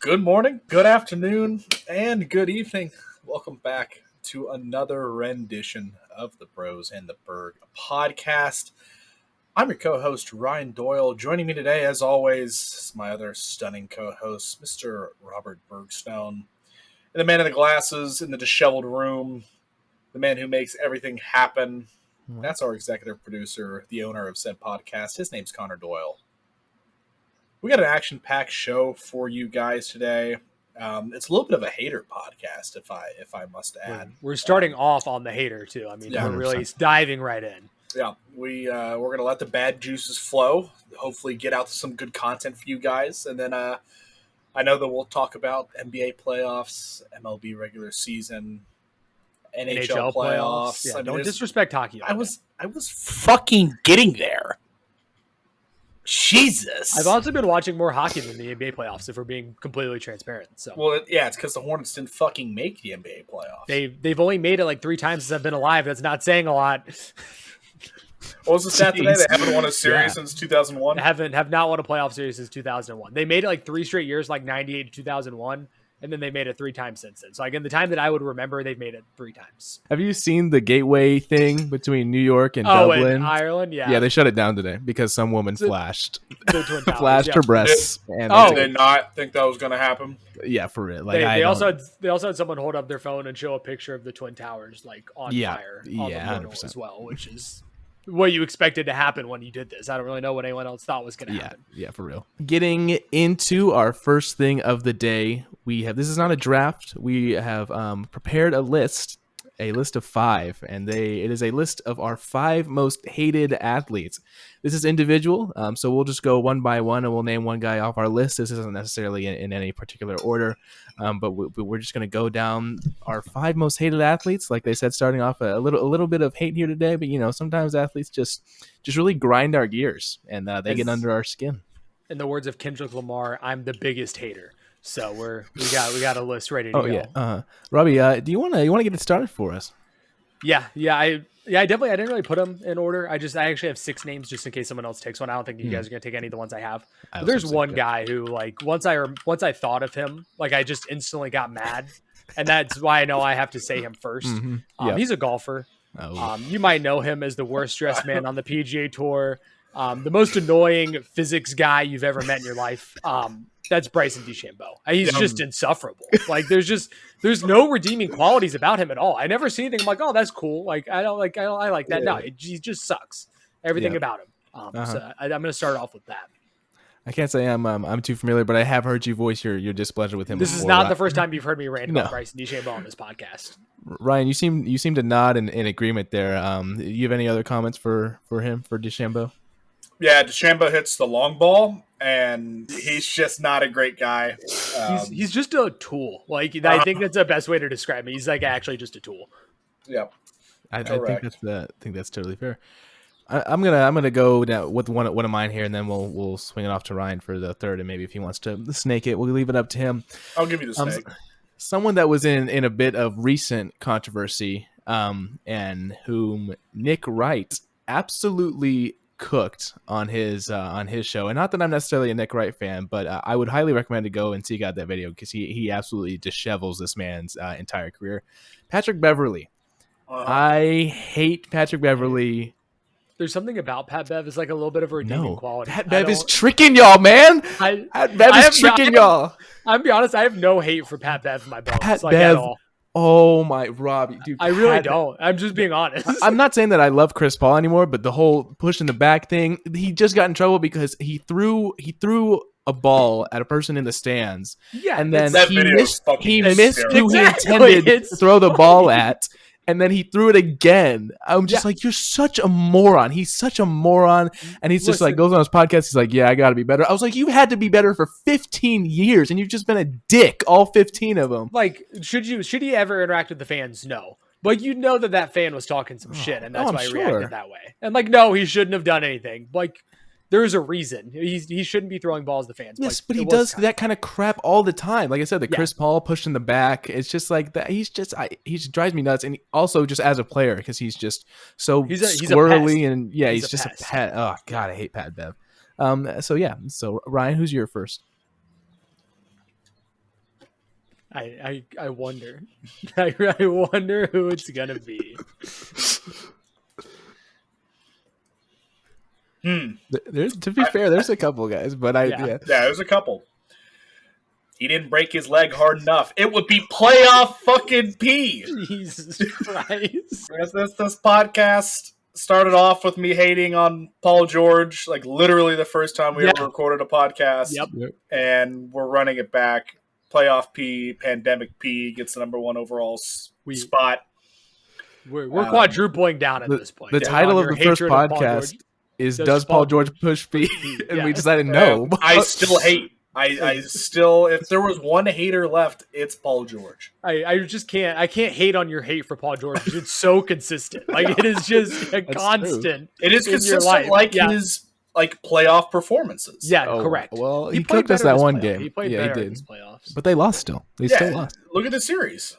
Good morning, good afternoon, and good evening. Welcome back to another rendition of the Bros and the Berg podcast. I'm your co-host, Ryan Doyle. Joining me today, as always, is my other stunning co-host, Mr. Robert Bergstone. And the man in the glasses in the disheveled room, the man who makes everything happen. That's our executive producer, the owner of said podcast. His name's Connor Doyle. We got an action-packed show for you guys today. It's a little bit of a hater podcast, if I must add. We're starting off on the hater too. I mean, Yeah, we're really diving right in. Yeah, we're gonna let the bad juices flow. Hopefully, get out some good content for you guys, and then I know that we'll talk about NBA playoffs, MLB regular season, NHL playoffs. Yeah, don't disrespect hockey. I was fucking getting there. Jesus. I've also been watching more hockey than the NBA playoffs, if we're being completely transparent. So, well, it's because the Hornets didn't fucking make the NBA playoffs. They've only made it like 3 times since I've been alive. That's not saying a lot. What was the stat today? They haven't won a series since 2001. Have not won a playoff series since 2001. They made it like 3 straight years, like 98 to 2001. And then they made it 3 times since then. So, like in the time that I would remember, they've made it 3 times. Have you seen the gateway thing between New York and Dublin? In Ireland, yeah. Yeah, they shut it down today because some woman flashed Towers, her breasts. Did they not think that was going to happen? Yeah, for real. Like they also had someone hold up their phone and show a picture of the Twin Towers like on fire on the portal as well, which is what you expected to happen when you did this. I don't really know what anyone else thought was going to happen. Yeah, for real. Getting into our first thing of the day, this is not a draft. We have prepared a list of 5, and it is a list of our 5 most hated athletes. This is individual, so we'll just go one by one, and we'll name one guy off our list. This isn't necessarily in any particular order, but we're just going to go down our 5 most hated athletes. Like they said, starting off a little bit of hate here today, but sometimes athletes just really grind our gears, and they get under our skin. In the words of Kendrick Lamar, I'm the biggest hater. So we got a list ready to go. Yeah. Robbie, do you want to get it started for us? Yeah. I didn't really put them in order. I actually have 6 names just in case someone else takes one. I don't think you guys are gonna take any of the ones I have. But there's one guy who, like, once I thought of him, like, I just instantly got mad, and that's why I know I have to say him first. Mm-hmm. He's a golfer. You might know him as the worst dressed man on the PGA Tour, the most annoying physics guy you've ever met in your life. That's Bryson DeChambeau. He's just insufferable. Like there's no redeeming qualities about him at all. I never see anything. I'm like, oh, that's cool. Like I like that. Yeah. No, he just sucks. Everything about him. So I'm going to start off with that. I can't say I'm too familiar, but I have heard you voice your displeasure with him. This is not the first time you've heard me rant about Bryson DeChambeau on this podcast. Ryan, you seem to nod in agreement there. You have any other comments for DeChambeau? Yeah, DeChambeau hits the long ball, and he's just not a great guy. He's just a tool. Like I think that's the best way to describe him. He's like actually just a tool. Yeah, I think that's totally fair. I'm gonna go down with one of mine here, and then we'll swing it off to Ryan for the third, and maybe if he wants to snake it, we'll leave it up to him. I'll give you the snake. Someone that was in a bit of recent controversy, and whom Nick Wright absolutely cooked on his show. And not that I'm necessarily a Nick Wright fan, but I would highly recommend to go and seek out that video because he absolutely dishevels this man's entire career. Patrick Beverley. I hate Patrick Beverley. There's something about Pat Bev is like a little bit of a redeeming quality. Pat Bev is tricking y'all, man. Pat Bev is tricking y'all. I'm be honest, I have no hate for Pat Bev in my bones. Pat like Bev, at all. Oh my, Robbie, dude! I really don't. I'm just being honest. I'm not saying that I love Chris Paul anymore, but the whole push in the back thing, he just got in trouble because he threw a ball at a person in the stands, and then he missed who he intended to throw the ball at, and then he threw it again. I'm just like, you're such a moron. He's such a moron, and he's just like goes on his podcast. He's like, yeah, I got to be better. I was like, you had to be better for 15 years, and you've just been a dick all 15 of them. Like, should he ever interact with the fans? No. Like, you know that fan was talking some shit, and that's why he reacted that way. And like, no, he shouldn't have done anything. Like, there's a reason. He shouldn't be throwing balls to fans. Yes, but he does that kind of crap all the time. Like I said, Chris Paul pushed in the back. It's just like that. He just drives me nuts. And also just as a player, because he's just so squirrely and he's just a pet. Oh God, I hate Pat Bev. So Ryan, who's your first? I wonder. I wonder who it's gonna be. To be fair, there's a couple guys, but yeah, there's a couple. He didn't break his leg hard enough. It would be playoff fucking P. Jesus Christ. This podcast started off with me hating on Paul George, like literally the first time we ever recorded a podcast. Yep. And we're running it back. Playoff P, pandemic P gets the number 1 overall spot. We're quadrupling down at this point. The title of the first podcast is Does Paul George push P? And we decided no. I still hate. I still, if there was one hater left, it's Paul George. I just can't. I can't hate on your hate for Paul George. It's so consistent. Like it is just a constant. It is consistent, like his playoff performances. Yeah, correct. Well, he cooked us that one game. He played better in his playoffs, but they lost still. They still lost. Look at the series.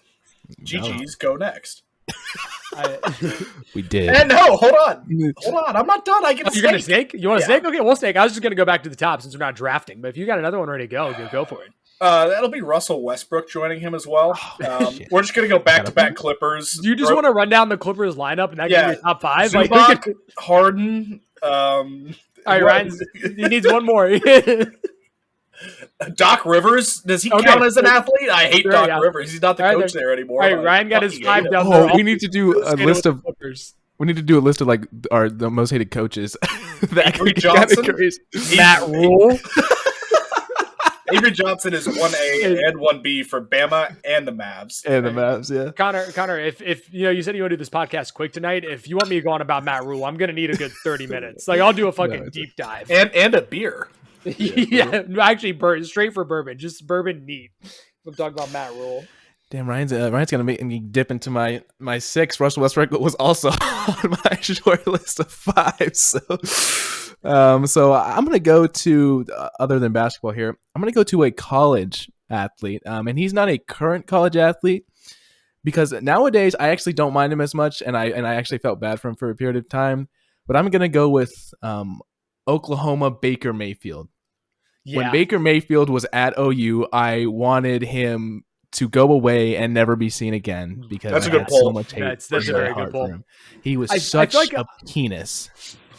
GG's go next. We did. And no, hold on. I'm not done. I get You're gonna snake? You want to snake? Okay, we'll snake. I was just gonna go back to the top since we're not drafting. But if you got another one ready to go for it. That'll be Russell Westbrook joining him as well. We're just gonna go back Clippers. Do you just want to run down the Clippers lineup and that give you your top 5? Zubac, Harden. All right, Ryan. He needs one more. Doc Rivers, does he count as an athlete? I hate Doc Rivers. He's not the coach there anymore. All right, Ryan got his 5 down there. We need to do a list of We need to do a list of the most hated coaches. Avery Johnson, Matt Rule. Avery Johnson is 1A and 1B for Bama and the Mavs. And the Mavs, yeah. Connor, if you said you want to do this podcast quick tonight, if you want me to go on about Matt Rule, I'm gonna need a good 30 minutes. I'll do a fucking deep dive and a beer. Yeah, actually, straight for bourbon, just bourbon neat. I'm talking about Matt Rule. Damn, Ryan's gonna make me dip into my 6. Russell Westbrook was also on my short list of 5. So I'm gonna go to other than basketball here. I'm gonna go to a college athlete, and he's not a current college athlete because nowadays I actually don't mind him as much, and I actually felt bad for him for a period of time. But I'm gonna go with Oklahoma Baker Mayfield. Yeah. When Baker Mayfield was at OU, I wanted him to go away and never be seen again because that's a good poll. So much hate that's a very good poll. He was such a penis.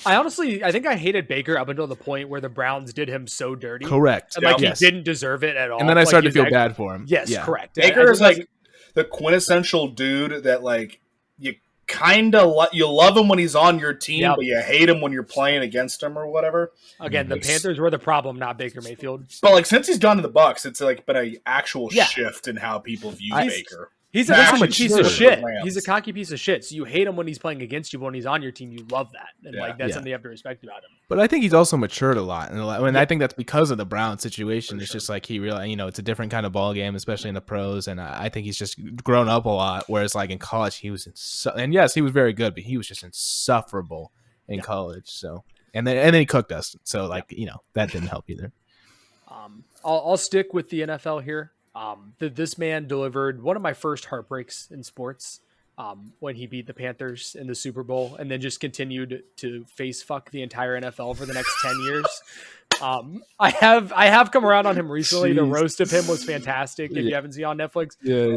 I think I hated Baker up until the point where the Browns did him so dirty. Correct. And he didn't deserve it at all. And then I started to feel bad for him. Yes, correct. Baker is the quintessential dude that you kind of you love him when he's on your team, but you hate him when you're playing against him or whatever. Again, the Panthers were the problem, not Baker Mayfield. But since he's gone to the Bucs, it's been an actual shift in how people view Baker. He's a cocky piece of shit. He's a cocky piece of shit. So you hate him when he's playing against you, but when he's on your team, you love that. And that's something you have to respect about him. But I think he's also matured a lot. And I think that's because of the Brown situation. It's just he really, it's a different kind of ball game, especially in the pros. And I think he's just grown up a lot. Whereas in college, he was and yes, he was very good, but he was just insufferable in college. So, and then he cooked us. So that didn't help either. I'll stick with the NFL here. This man delivered one of my first heartbreaks in sports when he beat the Panthers in the Super Bowl and then just continued to face fuck the entire NFL for the next 10 years. I have come around on him recently. The roast of him was fantastic. If you haven't seen on Netflix,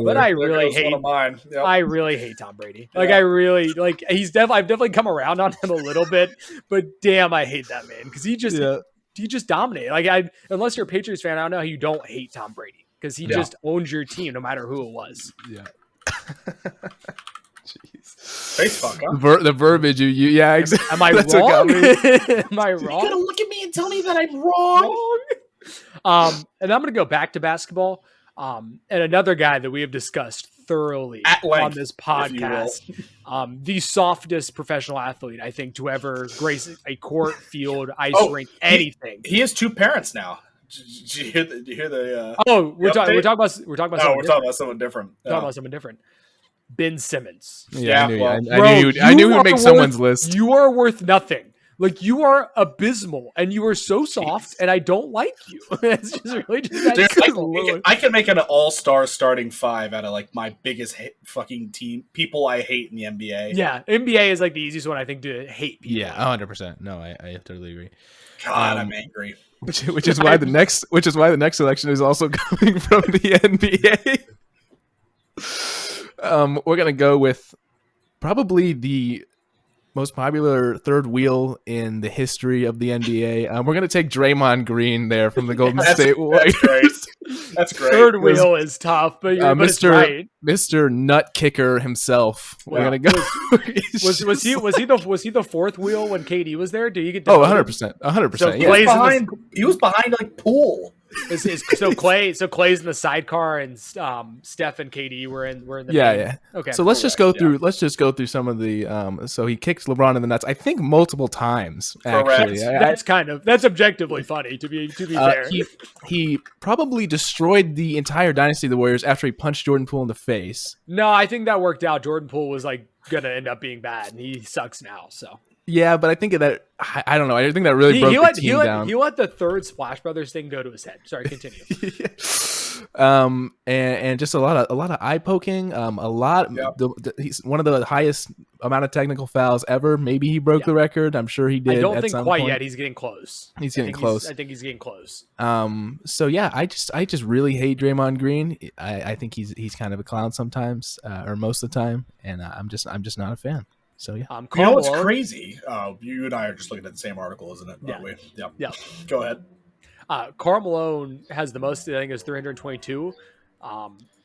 but I really hate Tom Brady. I've definitely come around on him a little bit, but damn, I hate that man because he just dominated. Unless you're a Patriots fan, I don't know how you don't hate Tom Brady. Because he just owns your team no matter who it was. Yeah. Jeez. Face fuck, huh? The verbiage exactly. Am I wrong? Am I wrong? You gotta look at me and tell me that I'm wrong. And I'm gonna go back to basketball. And another guy that we have discussed thoroughly at length, on this podcast. The softest professional athlete, I think, to ever grace a court, field, ice rink, anything. He has 2 parents now. Did you hear the we're talking about someone different. Talking about someone different. Ben Simmons. Yeah, I knew he would make someone's list. You are worth nothing. You are abysmal, and you are so soft, and I don't like you. It's just really just I can make an all-star starting 5 out of my biggest fucking team people I hate in the NBA. Yeah, NBA is the easiest one I think to hate people. Yeah, 100%. No, I totally agree. God, I'm angry. which is why the next selection is also coming from the NBA. We're gonna go with probably the most popular third wheel in the history of the NBA. We're going to take Draymond Green there from the Golden State Warriors. That's great. Third wheel is tough, but it's right. Mr. Nut Kicker himself. We're going to go. Was he the fourth wheel when KD was there? Did you get? 100%. 100%. So yeah. He was behind like Poole. So Clay's in the sidecar, and Steph and KD were in the yeah. Okay. So let's just go through some of the so he kicks LeBron in the nuts, I think multiple times actually. That's objectively funny to be fair. He probably destroyed the entire dynasty of the Warriors after he punched Jordan Poole in the face. No, I think that worked out. Jordan Poole was like gonna end up being bad, and he sucks now. So yeah, but I think that I don't know. I think that really broke the team down. He let the third Splash Brothers thing go to his head. Sorry, continue. And just a lot of eye poking. He's one of the highest amount of technical fouls ever. Maybe he broke the record. I'm sure he did. I don't think quite yet. He's getting close. He's getting close. I think he's getting close. So yeah, I just really hate Draymond Green. I think he's kind of a clown sometimes, or most of the time, and I'm just not a fan. So yeah, you know what's crazy? You and I are just looking at the same article, isn't it? Yeah. Yeah. Go ahead. Karl Malone has the most. I think it's 322.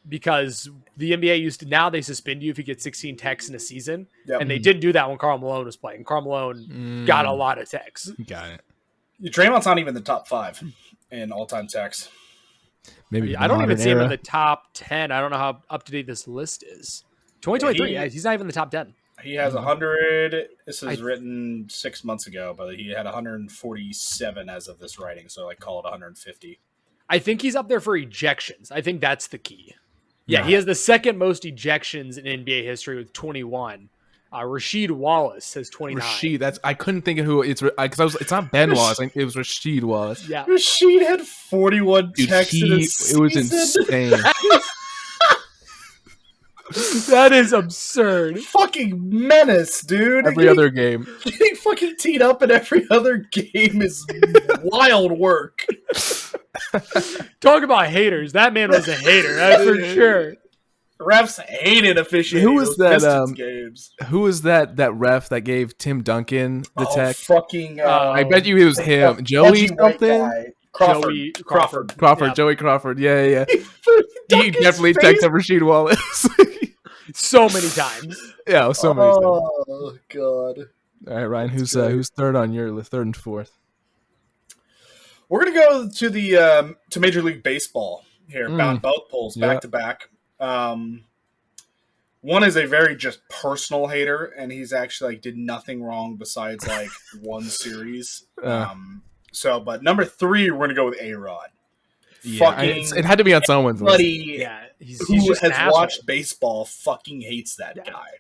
Because the NBA now they suspend you if you get 16 techs in a season, and they didn't do that when Karl Malone was playing. Karl Malone got a lot of techs. Got it. Draymond's not even the top 5 in all-time techs. Maybe I don't even see him in the top 10. I don't know how up to date this list is. 2023, he's not even in the top 10. He has 100. This is written 6 months ago, but he had 147 as of this writing. So call it 150. I think he's up there for ejections. I think that's the key. Yeah, he has the second most ejections in NBA history with 21. Rasheed Wallace has 29. I couldn't think of who it's because it's not Ben Wallace. It was Rasheed Wallace. Yeah, Rasheed had 41 techs in a season. It was insane. That is absurd. Fucking menace, dude. Every other game. Getting fucking teed up in every other game is wild work. Talk about haters. That man was a hater, that's for sure. Refs hated officiating. Who was that? Games. Who was that ref that gave Tim Duncan the tech? Fucking! I bet you it was him. Joey something. Crawford. Yeah. Joey Crawford. Yeah. He definitely teched up Rasheed Wallace. So many times. Yeah, so many times. Oh god. All right, Ryan. Who's third on your list? Third and fourth. We're gonna go to the to Major League Baseball here. Both polls back to back. One is a very just personal hater, and he's actually did nothing wrong besides one series. But number 3, we're gonna go with A-Rod. Yeah, it had to be on someone's list. Who has watched baseball fucking hates that guy.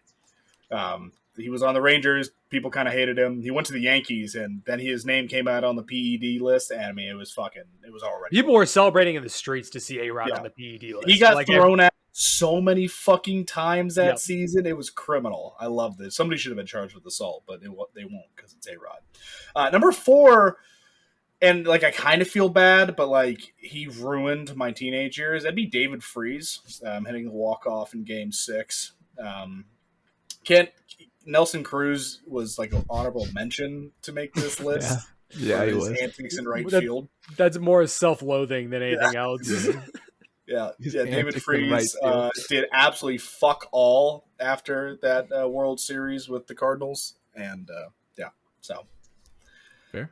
He was on the Rangers. People kind of hated him. He went to the Yankees, and then his name came out on the PED list. And I mean, it was already. People were celebrating in the streets to see A-Rod on the PED list. He got thrown out so many fucking times that season. It was criminal. I love this. Somebody should have been charged with assault, but they won't because it's A-Rod. Number 4. And I kind of feel bad, but he ruined my teenage years. That'd be David Freese, hitting the walk-off in Game 6. Nelson Cruz was an honorable mention to make this list. Yeah, he was. Antics in right field. That's more self-loathing than anything else. Yeah. David Freese did absolutely fuck all after that World Series with the Cardinals, and so. Fair.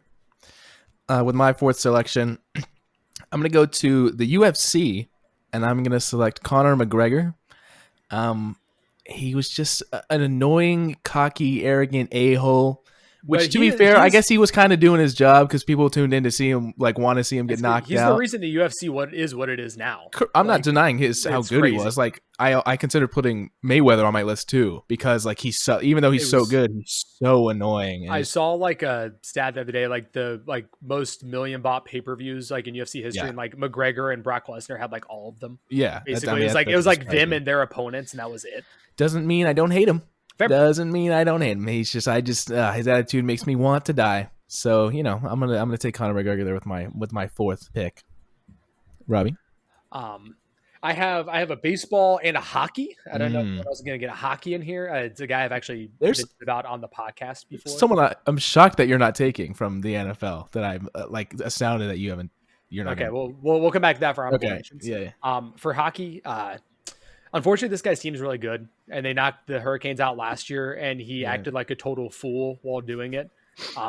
With my 4th selection, I'm going to go to the UFC, and I'm going to select Conor McGregor. He was just an annoying, cocky, arrogant a-hole. Which, to be fair, I guess he was kind of doing his job because people tuned in to see him, want to see him get knocked out. He's the reason the UFC what it is now. I'm not denying how good he was. I consider putting Mayweather on my list too because even though he's so good, he's so annoying. I saw a stat the other day, the most million bought pay-per-views in UFC history, and McGregor and Brock Lesnar had all of them. Yeah, basically it was them and their opponents, and that was it. Doesn't mean I don't hate him. Doesn't mean I don't hate him. He's just his attitude makes me want to die. So I'm gonna take Conor McGregor there with my fourth pick. Robbie. I have a baseball and a hockey. I don't know if I was going to get a hockey in here. It's a guy I've actually been about on the podcast before. Someone I'm shocked that you're not taking from the NFL. That I'm astounded that you haven't. You're not. Okay, we'll come back to that for honorable mentions. Yeah. For hockey, unfortunately, this guy's team is really good, and they knocked the Hurricanes out last year, and he acted like a total fool while doing it.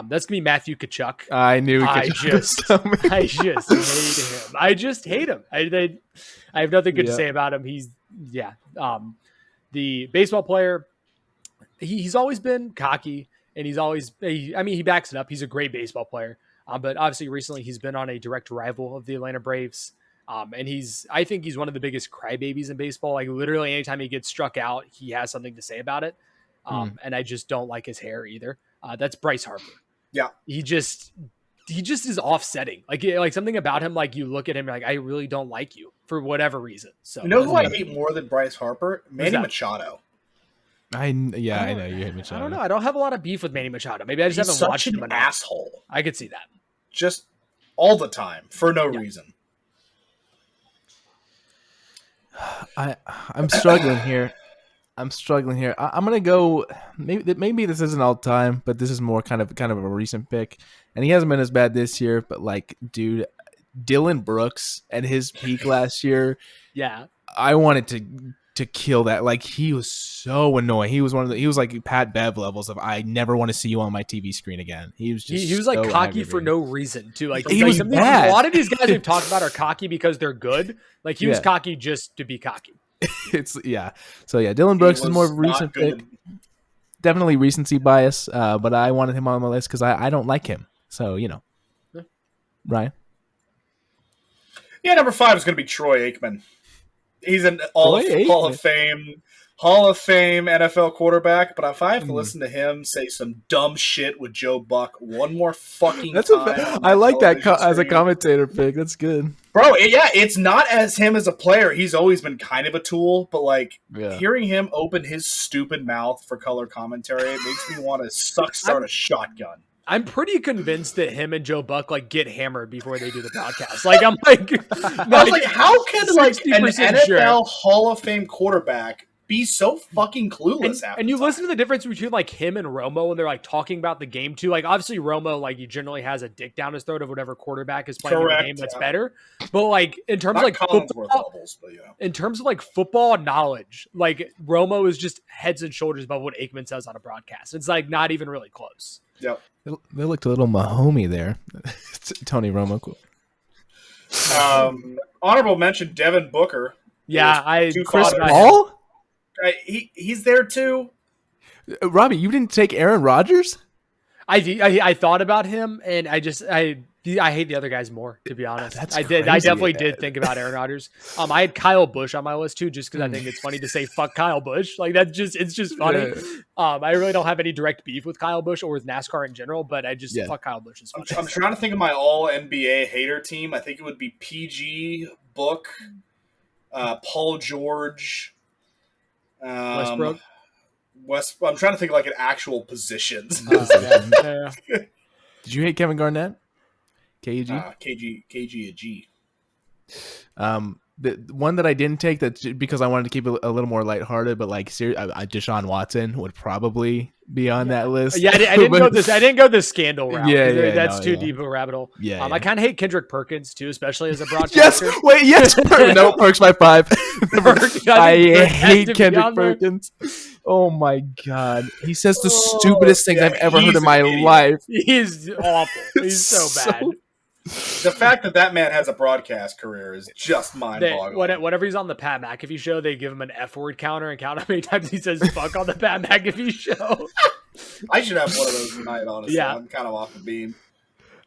That's gonna be Matthew Tkachuk. I knew. I just hate him. I have nothing good to say about him. He's the baseball player. He's always been cocky, and he backs it up. He's a great baseball player, but obviously recently he's been on a direct rival of the Atlanta Braves. And I think he's one of the biggest crybabies in baseball. Like literally anytime he gets struck out, he has something to say about it. And I just don't like his hair either. That's Bryce Harper. Yeah. He just is offsetting. Like something about him, like you look at him, you're like, I really don't like you for whatever reason. So you know who I hate more than Bryce Harper? Manny Machado. I know you hate Machado. I don't know. I don't have a lot of beef with Manny Machado. Maybe I just haven't watched him enough. Asshole. I could see that. Just all the time for no reason. I'm struggling here. I'm gonna go. Maybe this isn't all time, but this is more kind of a recent pick, and he hasn't been as bad this year. But dude, Dylan Brooks at his peak last year. Yeah, I wanted to kill that. Like he was so annoying. He was like Pat Bev levels of I never want to see you on my TV screen again. He was just he was like so cocky aggravating. For no reason too. Like he was bad. A lot of these guys we've talked about are cocky because they're good. Like he was cocky just to be cocky. So Dylan Brooks is more recent pick. Definitely recency bias, but I wanted him on my list because I don't like him. So Ryan. Yeah, number 5 is going to be Troy Aikman. He's an Hall of Fame NFL quarterback, but if I have to listen to him say some dumb shit with Joe Buck one more fucking time, I like that as a commentator pick. That's good, bro. It's not as him as a player. He's always been kind of a tool, but hearing him open his stupid mouth for color commentary, it makes me want to start a shotgun. I'm pretty convinced that him and Joe Buck get hammered before they do the podcast. I'm like, I was like, how can an NFL Hall of Fame quarterback be so fucking clueless? And you listen to the difference between him and Romo when they're talking about the game too. Obviously Romo he generally has a dick down his throat of whatever quarterback is playing in the game that's better. But in terms of football levels, but in terms of football knowledge, Romo is just heads and shoulders above what Aikman says on a broadcast. It's not even really close. Yep. They looked a little Mahomey there. Tony Romo. Cool. Honorable mention, Devin Booker. Yeah, Chris Paul? He's there too. Robbie, you didn't take Aaron Rodgers? I thought about him, and I hate the other guys more, to be honest. I definitely did think about Aaron Rodgers. I had Kyle Busch on my list too, just because I think it's funny to say fuck Kyle Busch. It's just funny. Yeah. I really don't have any direct beef with Kyle Busch or with NASCAR in general, but I just fuck Kyle Busch is funny. I'm trying to think of my all NBA hater team. I think it would be PG, Book, Paul George, Westbrook. I'm trying to think of an actual positions. Did you hate Kevin Garnett? KG? KG a G. The one that I didn't take that's because I wanted to keep it a little more lighthearted, but Deshaun Watson would probably be on that list. Yeah, I didn't go this scandal route. That's too deep of a rabbit hole. I kind of hate Kendrick Perkins too, especially as a broadcaster. Yes. No, Perks by 5. I hate Kendrick Perkins. Oh my god, he says the stupidest things I've ever heard in my life. He's awful. He's so bad. The fact that man has a broadcast career is just mind-boggling. Whenever he's on the Pat McAfee show, they give him an F-word counter and count how many times he says fuck on the Pat McAfee show. I should have one of those tonight, honestly. Yeah. I'm kind of off the beam.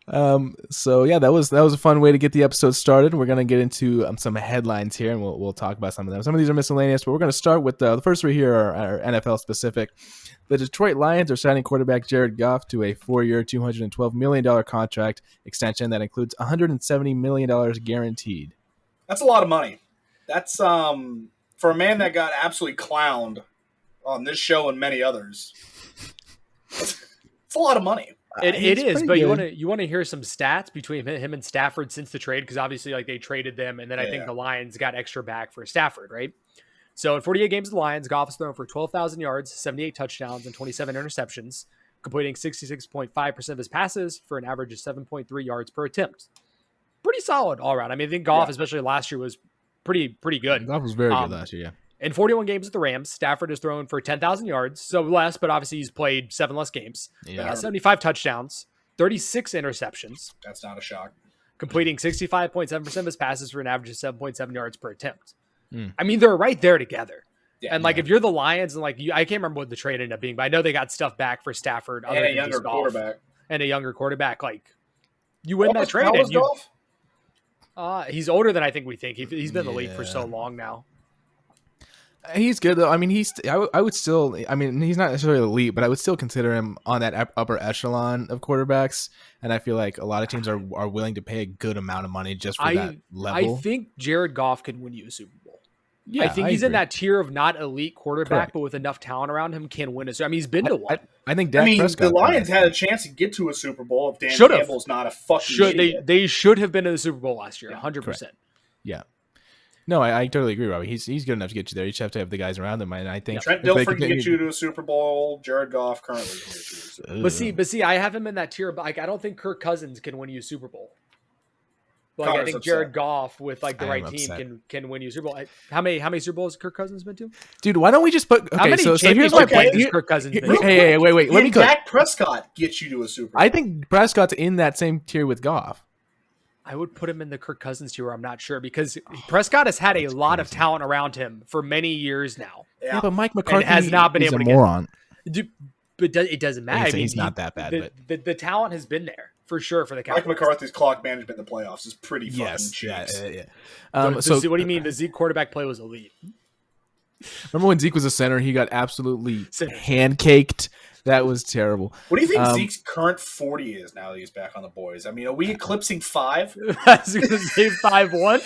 That was a fun way to get the episode started. We're gonna get into some headlines here, and we'll talk about some of them. Some of these are miscellaneous, but we're gonna start with the first three here are NFL specific. The Detroit Lions are signing quarterback Jared Goff to a 4-year, $212 million contract extension that includes $170 million guaranteed. That's a lot of money. That's for a man that got absolutely clowned on this show and many others. It's a lot of money. It is, but good. you want to hear some stats between him and Stafford since the trade, because obviously like they traded them, and then I think the Lions got extra back for Stafford, right? So in 48 games, the Lions, Goff has thrown for 12,000 yards, 78 touchdowns, and 27 interceptions, completing 66.5% of his passes for an average of 7.3 yards per attempt. Pretty solid all around. I mean, I think Goff, especially last year, was pretty good. Goff was very good last year, yeah. In 41 games with the Rams, Stafford has thrown for 10,000 yards, so less, but obviously he's played 7 less games. 75 touchdowns, 36 interceptions. That's not a shock. Completing 65.7% of his passes for an average of 7.7 yards per attempt. I mean, they're right there together. Yeah, and like if you're the Lions and like I can't remember what the trade ended up being, but I know they got stuff back for Stafford and a younger quarterback. And a younger quarterback. Like you win that trade. He's older than I think we think. He's been in the league for so long now. He's good though. I mean, I would still. I mean, he's not necessarily elite, but I would still consider him on that upper echelon of quarterbacks. And I feel like a lot of teams are willing to pay a good amount of money just for that level. I think Jared Goff can win you a Super Bowl. Yeah, I think he's in that tier of not elite quarterback, but with enough talent around him, can win it. I mean, he's been to one. I think Prescott, the Lions had a chance to get to a Super Bowl if Dan Campbell's not a fucking idiot. They should have been to the Super Bowl last year, 100%. Yeah. No, I totally agree, Robbie. He's good enough to get you there. You just have to have the guys around him. And I think Trent Dilfer can get you to a Super Bowl. Jared Goff currently can get you to a Super Bowl. But see, I have him in that tier. But like, I don't think Kirk Cousins can win you a Super Bowl. Like I think Jared Goff with like the right team can win you a Super Bowl. How many Super Bowls has Kirk Cousins been to? Dude, why don't we just put? Okay, how many so here's my point. Kirk Cousins been to? Hey, wait. Let me go. Dak Prescott gets you to a Super Bowl. I think Prescott's in that same tier with Goff. I would put him in the Kirk Cousins tier. I'm not sure because Prescott has had a lot of talent around him for many years now. Yeah, but Mike McCarthy has not been able to moron. But it doesn't matter. He's not that bad. But the talent has been there for sure for the Cowboys. Mike McCarthy's clock management in the playoffs is pretty fucking cheap. So what do you mean the Zeke quarterback play was elite? Remember when Zeke was a center, he got absolutely hand-caked. That was terrible. What do you think Zeke's current 40 is now that he's back on the boys? I mean, are we eclipsing 5? I was going to say 5-1.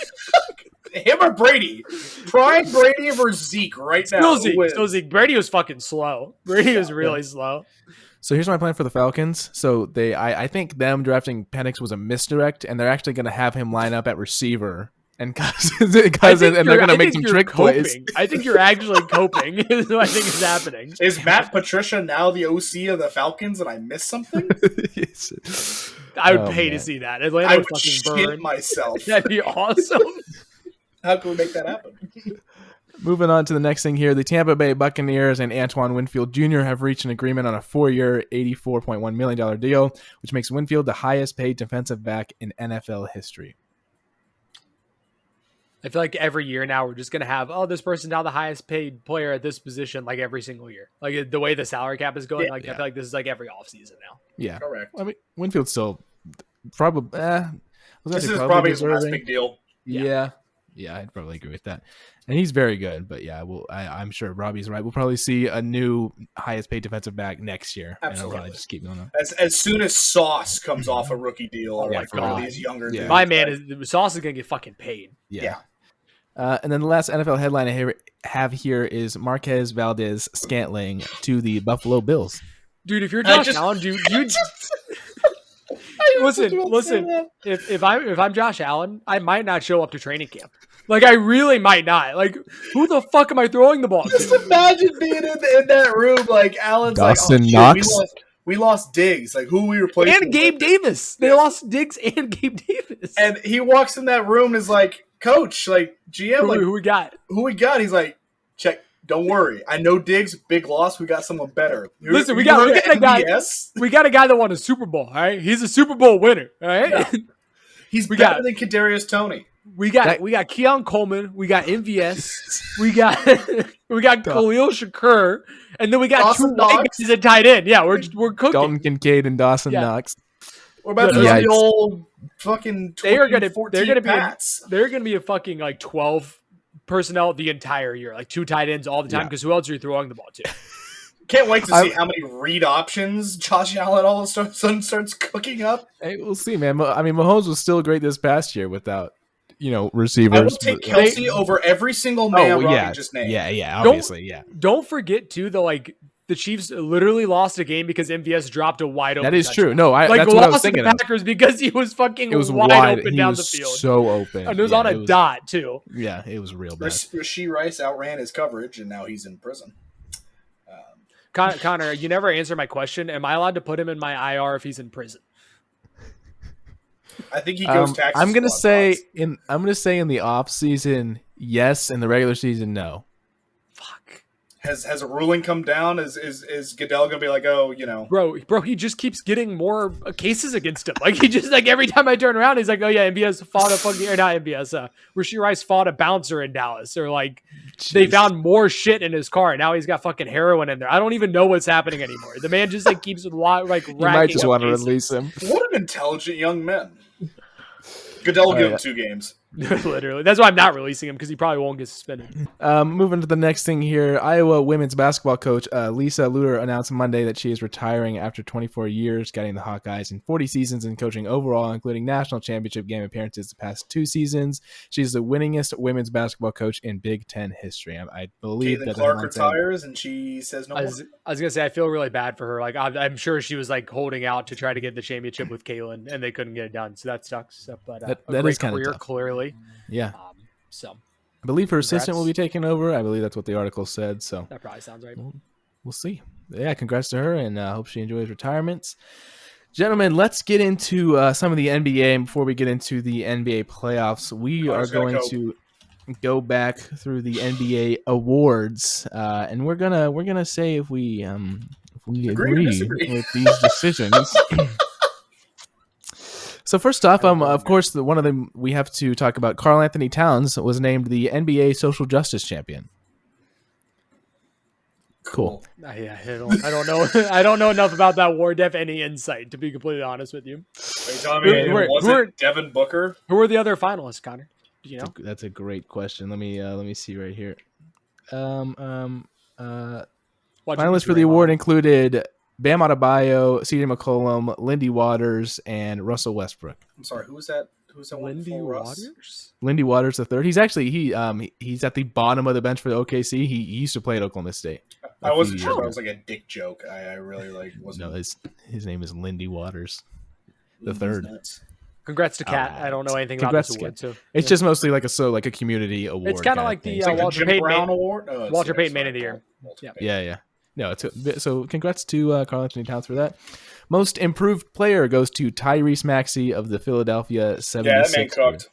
Him or Brady? Prime Brady versus Zeke right now. Still Zeke. Brady was fucking slow. Brady was really slow. So here's my plan for the Falcons. So I think them drafting Penix was a misdirect, and they're actually going to have him line up at receiver. And Cousins, and they're going to make some trick plays. I think you're actually coping is what I think is happening. Is Matt Patricia now the OC of the Falcons and I missed something? I would pay to see that. Atlanta I would fucking shit burn myself. That'd be awesome. How can we make that happen? Moving on to the next thing here, the Tampa Bay Buccaneers and Antoine Winfield Jr. have reached an agreement on a 4-year, $84.1 million deal, which makes Winfield the highest paid defensive back in NFL history. I feel like every year now we're just going to have, this person's now the highest paid player at this position, like every single year. Like the way the salary cap is going, I feel like this is like every offseason now. Yeah. Correct. I mean, Winfield's still probably, this is probably his last big deal. Yeah, I'd probably agree with that. And he's very good, but I'm sure Robbie's right. We'll probably see a new highest paid defensive back next year. Absolutely. And I'll just keep going on. As soon as Sauce comes off a rookie deal, these younger dudes. My man, Sauce is going to get fucking paid. Yeah. And then the last NFL headline I have here is Marquez Valdez-Scantling to the Buffalo Bills. Dude, if you're Josh Allen, dude, listen. If I'm Josh Allen, I might not show up to training camp. Like, I really might not. Like, who the fuck am I throwing the ball to? Just imagine being in that room, like, Allen's Dawson Knox. We lost Diggs. Like, who we replaced? And Gabe Davis. They lost Diggs and Gabe Davis. And he walks in that room and is like, Coach, like, GM, like, who we got? Who we got? He's like, check. Don't worry. I know Diggs, big loss. We got someone better. Listen, we got a guy. We got a guy that won a Super Bowl. All right, he's a Super Bowl winner. All right, yeah. He's better than Kadarius Toney. We got Keon Coleman. We got MVS. we got Khalil Shakur, and then we got Dawson two white guys at tight end. Yeah, we're cooking. Dalton Kincaid and Dawson Knox. What about the old fucking? They're gonna be a fucking like 12 personnel the entire year, like 2 tight ends all the time. Because who else are you throwing the ball to? Can't wait to see how many read options Josh Allen all of a sudden starts cooking up. Hey, we'll see, man. I mean, Mahomes was still great this past year without receivers. I will take Kelsey over every single man Robbie just named. Yeah, obviously, Don't forget too the the Chiefs literally lost a game because MVS dropped a wide open. That is touchdown. true. No, that's what I was thinking. The Packers because he was fucking wide open down the field. So open, and it was on a dot too. Yeah, it was real bad. Rashee Rice outran his coverage, and now he's in prison. Connor, you never answered my question. Am I allowed to put him in my IR if he's in prison? I think he goes taxes. I'm gonna say in the off season, yes. In the regular season, no. Fuck. Has a ruling come down? Is Goodell gonna be like, oh, bro, he just keeps getting more cases against him. Like he just like every time I turn around, he's like, oh yeah, MBS fought a fucking or not MBS. Rashee Rice fought a bouncer in Dallas, or like they found more shit in his car. Now he's got fucking heroin in there. I don't even know what's happening anymore. The man just like keeps like you might just want to release him. What an intelligent young man. Goodell will give him 2 games. Literally. That's why I'm not releasing him, because he probably won't get suspended. Moving to the next thing here, Iowa women's basketball coach Lisa Luter announced Monday that she is retiring after 24 years, guiding the Hawkeyes in 40 seasons and coaching overall, including national championship game appearances the past 2 seasons. She's the winningest women's basketball coach in Big Ten history. I believe Caitlin that Clark retires, and she says no more. I was gonna say I feel really bad for her. Like I'm sure she was like holding out to try to get the championship with Caitlin, and they couldn't get it done. So that sucks. But that is kind of tough. Clearly. Yeah. So I believe her assistant will be taking over. I believe that's what the article said. So that probably sounds right. We'll see. Yeah, congrats to her, and I hope she enjoys retirements. Gentlemen, let's get into some of the NBA. And before we get into the NBA playoffs, we are going to go back through the NBA awards, and we're gonna say if we agree with these decisions. So first off, of course, one of them we have to talk about. Karl Anthony Towns was named the NBA Social Justice Champion. Cool. Yeah, I don't know. I don't know enough about that award to have any insight, to be completely honest with you. Are you telling me was it Devin Booker? Who were the other finalists, Connor? Do you know? That's a great question. Let me see right here. Finalists for the award included Bam Adebayo, CJ McCollum, Lindy Waters, and Russell Westbrook. I'm sorry, who was that? Who's that? Lindy Waters? Lindy Waters the third. He's actually he's at the bottom of the bench for the OKC. He used to play at Oklahoma State. I wasn't sure if that was like a dick joke. I really wasn't. No, his name is Lindy Waters the third. Congrats to Kat. I don't know anything about this award. So it's just mostly like a community award. It's kind of like the Walter Payton Brown Award. Walter Payton Man of the Year. Yeah. No, so congrats to Karl Anthony Towns for that. Most improved player goes to Tyrese Maxey of the Philadelphia 76ers. Yeah, that man cooked.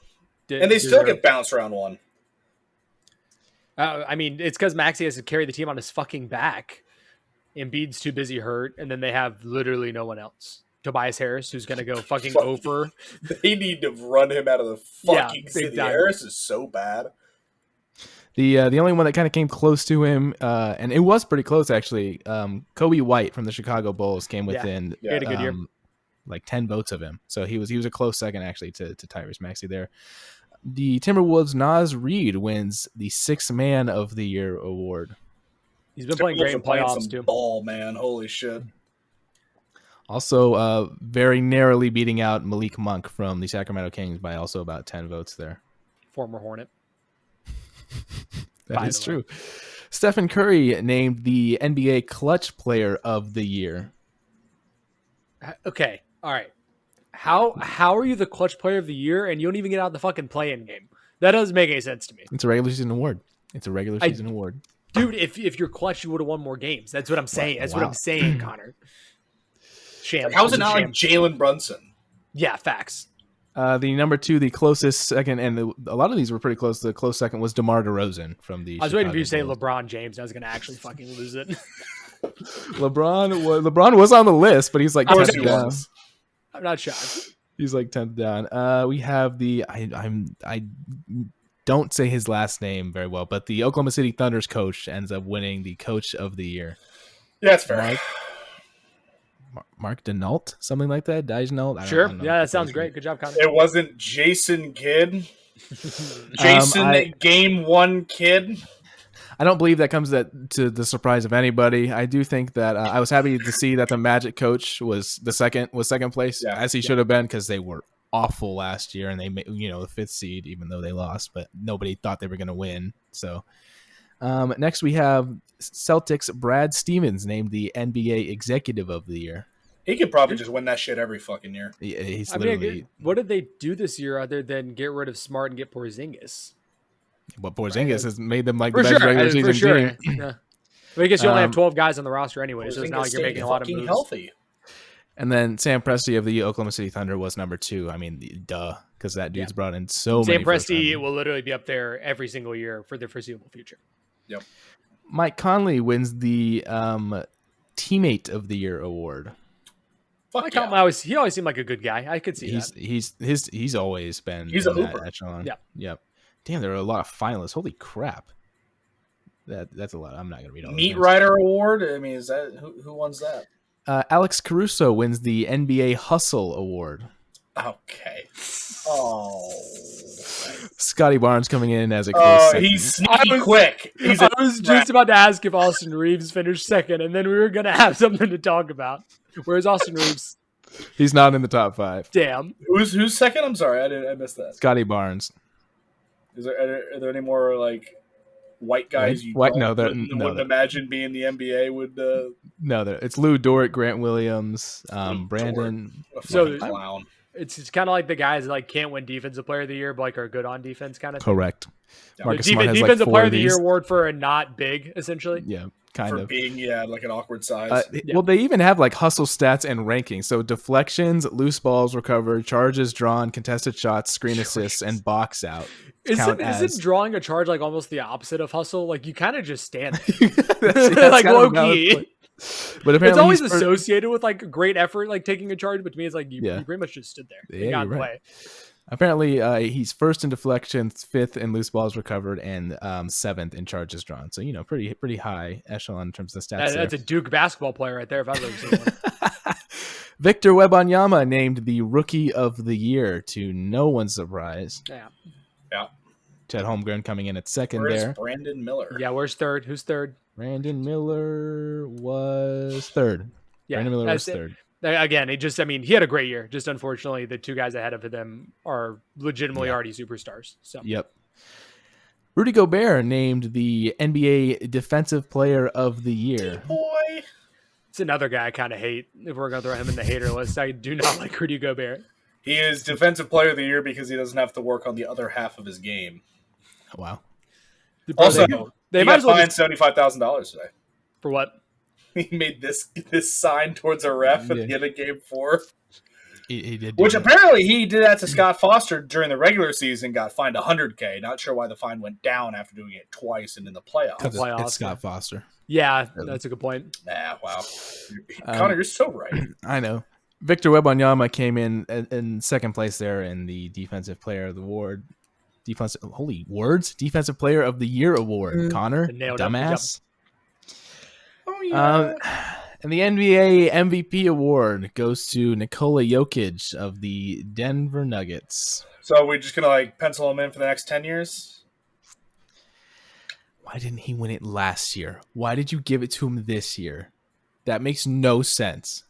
And they still get bounced round 1. I mean, it's because Maxey has to carry the team on his fucking back. Embiid's too busy hurt, and then they have literally no one else. Tobias Harris, who's going to go fucking over. They need to run him out of the fucking city. Harris is so bad. The only one that kind of came close to him, and it was pretty close actually. Kobe White from the Chicago Bulls came within he had a good year. Like 10 votes of him. So he was a close second actually to Tyrese Maxey there. The Timberwolves' Naz Reid wins the Sixth Man of the Year award. He's been playing great in playoffs too. Ball, man, holy shit. Also, very narrowly beating out Malik Monk from the Sacramento Kings by also about 10 votes there. Former Hornet. That is true. Stephen Curry named the NBA Clutch Player of the Year. Okay, all right. How are you the Clutch Player of the Year and you don't even get out of the fucking play-in game? That doesn't make any sense to me. It's a regular season award. Award. Dude, if you're clutch, you would have won more games. That's what I'm saying. That's what I'm saying, Connor. Sham. How's it not like Jalen Brunson? Yeah, facts. The number 2, the closest second, and a lot of these were pretty close. The close second was DeMar DeRozan from the. I was waiting for you to say LeBron James. I was going to actually fucking lose it. LeBron was on the list, but he's like 10th down. I'm not shocked. He's like 10th down. We have the I don't say his last name very well, but the Oklahoma City Thunder's coach ends up winning the Coach of the Year. Yeah, that's fair. Mark Denault, something like that. Denault. Sure. Yeah, that sounds great. Good job, Connor. It wasn't Jason Kidd. Jason Game 1 Kidd. I don't believe that comes to the surprise of anybody. I do think that I was happy to see that the Magic coach was second place, as he should have been, because they were awful last year and they made the 5th seed, even though they lost. But nobody thought they were going to win. So next we have Celtics Brad Stevens named the NBA Executive of the Year. He could probably just win that shit every fucking year. He's what did they do this year other than get rid of Smart and get Porzingis? But Porzingis has made them like for the best sure, regular season for sure. team. Yeah. I guess you only have 12 guys on the roster anyway, so it's not like you're making a lot of moves. Healthy. And then Sam Presti of the Oklahoma City Thunder was number 2. I mean, duh, because that dude's brought in so many. Sam Presti will literally be up there every single year for the foreseeable future. Yep. Mike Conley wins the Teammate of the Year award. Mike Conley he always seemed like a good guy. I could see that. He's always been. He's a hooper. Echelon. Yep. Damn, there are a lot of finalists. Holy crap. That's a lot. I'm not gonna read all. Meat Writer Award. I mean, is that who wins that? Alex Caruso wins the NBA Hustle Award. Okay. Oh. Scotty Barnes coming in as a close second. He's sneaky quick. I was just about to ask if Austin Reeves finished second, and then we were gonna have something to talk about. Where's Austin Reeves? He's not in the top 5. Damn. Who's second? I'm sorry, I missed that. Scotty Barnes. Are there any more like white guys you wouldn't imagine being the NBA would? No, it's Lou Dort, Grant Williams, Brandon. So clown. It's kind of like the guys that like can't win Defensive Player of the Year, but like are good on defense, kind of. Correct. Marcus Smart has Defensive Player of the Year award for a not big, essentially. Yeah, kind for of being like an awkward size. Well, they even have like hustle stats and rankings. So deflections, loose balls recovered, charges drawn, contested shots, screen assists, and box out. Isn't drawing a charge like almost the opposite of hustle? Like you kind of just stand there. Like low key. But apparently it's always associated with like great effort, like taking a charge. But to me, it's like you pretty much just stood there. You got in the way. Apparently, he's first in deflections, 5th in loose balls recovered, and 7th in charges drawn. So pretty high echelon in terms of the stats. That's a Duke basketball player right there. If I've ever seen one. Victor Wembanyama named the Rookie of the Year to no one's surprise. Yeah. Chet Holmgren coming in at second. Where's there. Brandon Miller? Yeah, where's third? Who's third? Brandon Miller was third. Yeah, Brandon Miller was third. Again, he had a great year. Just unfortunately, the 2 guys ahead of him are legitimately already superstars. So Yep. Rudy Gobert named the NBA Defensive Player of the Year. Boy. It's another guy I kind of hate. If we're going to throw him in the hater list, I do not like Rudy Gobert. He is Defensive Player of the Year because he doesn't have to work on the other half of his game. Wow. Also, they might as well fined $75,000 today. For what? He made this sign towards a ref at the end of Game 4. He did. Which apparently he did that to Scott Foster during the regular season. Got fined $100K. Not sure why the fine went down after doing it twice and in the playoffs. It's Scott Foster. Yeah, that's a good point. Wow. Connor, you're so right. I know. Victor Wembanyama came in second place there in the Defensive Player of the Award. Defensive Player of the Year award. Connor, dumbass. Oh yeah. And the NBA MVP award goes to Nikola Jokic of the Denver Nuggets. So we're just gonna pencil him in for the next 10 years. Why didn't he win it last year? Why did you give it to him this year? That makes no sense.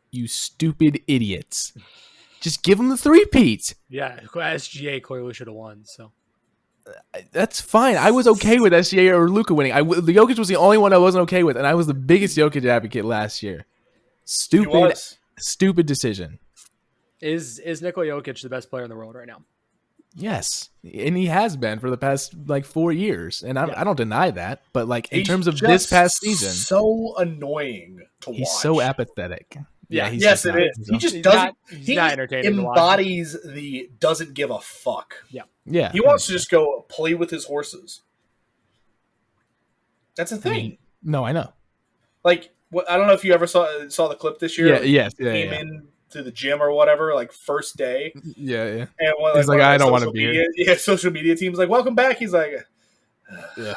You stupid idiots. Just give him the 3-peat. Yeah, SGA clearly should have won. So that's fine. I was okay with SGA or Luka winning. The Jokic was the only one I wasn't okay with, and I was the biggest Jokic advocate last year. Stupid decision. Is Nikola Jokic the best player in the world right now? Yes, and he has been for the past 4 years, and I don't deny that. But in terms of this past season, so annoying to watch. He's so apathetic. Yeah, yes, it is. He just doesn't. He not entertaining embodies the doesn't give a fuck. Yeah. He wants to just go play with his horses. That's a thing. I mean, no, I know. I don't know if you ever saw the clip this year. Yeah, came in to the gym or whatever, first day. Yeah. And he's like, I don't want to be here. Yeah, social media team's like, welcome back. He's like, yeah.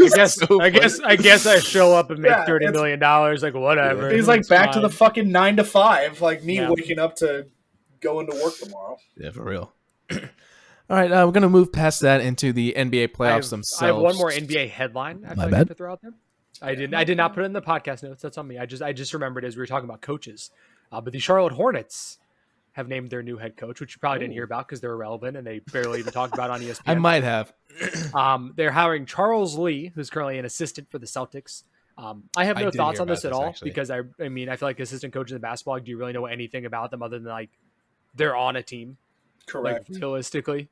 I guess I show up and make $30 million. Whatever. He's back to the fucking 9 to 5, me waking up to go into work tomorrow. Yeah, for real. All right, we're gonna move past that into the NBA playoffs themselves. I have one more NBA headline I have to throw out there. I did not put it in the podcast notes. That's on me. I just remembered as we were talking about coaches. But the Charlotte Hornets have named their new head coach, which you probably didn't hear about because they're irrelevant and they barely even talked about on ESPN. I might have. They're hiring Charles Lee, who's currently an assistant for the Celtics. I have no thoughts on this at all because I mean, I feel like assistant coaches in basketball, do you really know anything about them other than like they're on a team? Correct. Like, realistically.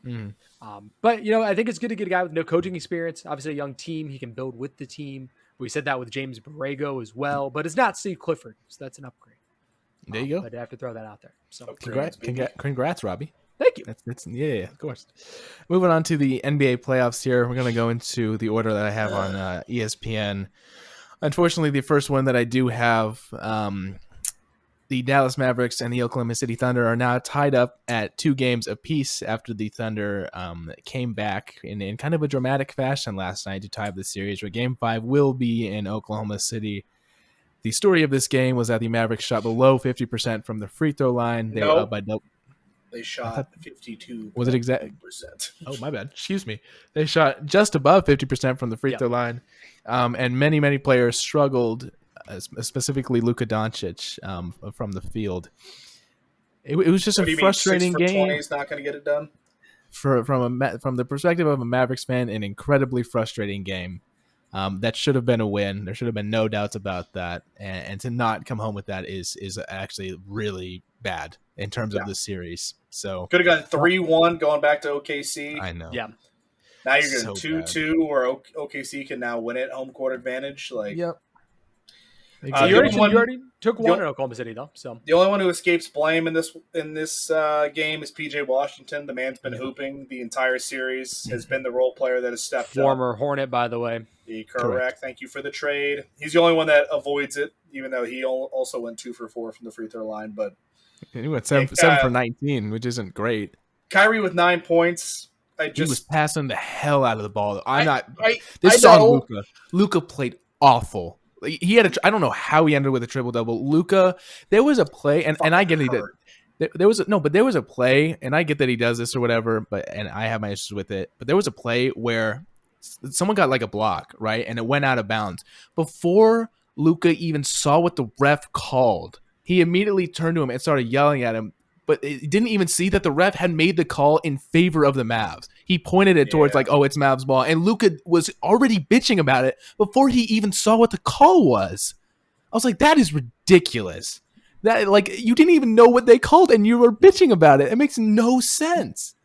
But I think it's good to get a guy with no coaching experience. Obviously, a young team, he can build with the team. We said that with James Borrego as well, but it's not Steve Clifford, so that's an upgrade. There you go. But I have to throw that out there. So congrats, Robbie. Thank you. Yeah, of course. Moving on to the NBA playoffs here. We're going to go into the order that I have on ESPN. Unfortunately, the first one that I do have, the Dallas Mavericks and the Oklahoma City Thunder are now tied up at 2 games apiece after the Thunder came back in kind of a dramatic fashion last night to tie up the series, where Game 5 will be in Oklahoma City. The story of this game was that the Mavericks shot below 50% from the free throw line. They were up by They shot 52%. Was it exact? Oh, my bad. Excuse me. They shot just above 50% from the free throw line. And many, many players struggled, specifically Luka Doncic, from the field. It was just a frustrating game. 6 for 20 is not going to get it done? From the perspective of a Mavericks fan, an incredibly frustrating game. That should have been a win. There should have been no doubts about that. And to not come home with that is actually really bad in terms of the series. So could have gone 3-1 going back to OKC. I know. Yeah. Now you're going 2-2 where OKC can now win it, home court advantage. Yep. You already took one in Oklahoma City, though. So the only one who escapes blame in this game is PJ Washington. The man's been hooping the entire series. Has been the role player that has stepped up. Former Hornet, by the way. Correct. Thank you for the trade. He's the only one that avoids it, even though he also went 2 for 4 from the free throw line. But he went 7 for 19, which isn't great. Kyrie with 9 points. He was passing the hell out of the ball. Luka played awful. He had I don't know how he ended with a triple double. Luka, there was a play, and I get he did. There was a play, and I get that he does this or whatever, and I have my issues with it. But there was a play where someone got like a block, right, and it went out of bounds before Luka even saw what the ref called. He immediately turned to him and started yelling at him, but it didn't even see that the ref had made the call in favor of the Mavs. He pointed it towards like, oh, it's Mavs ball. And Luka was already bitching about it before he even saw what the call was. I was like, that is ridiculous. That like you didn't even know what they called and you were bitching about it. It makes no sense.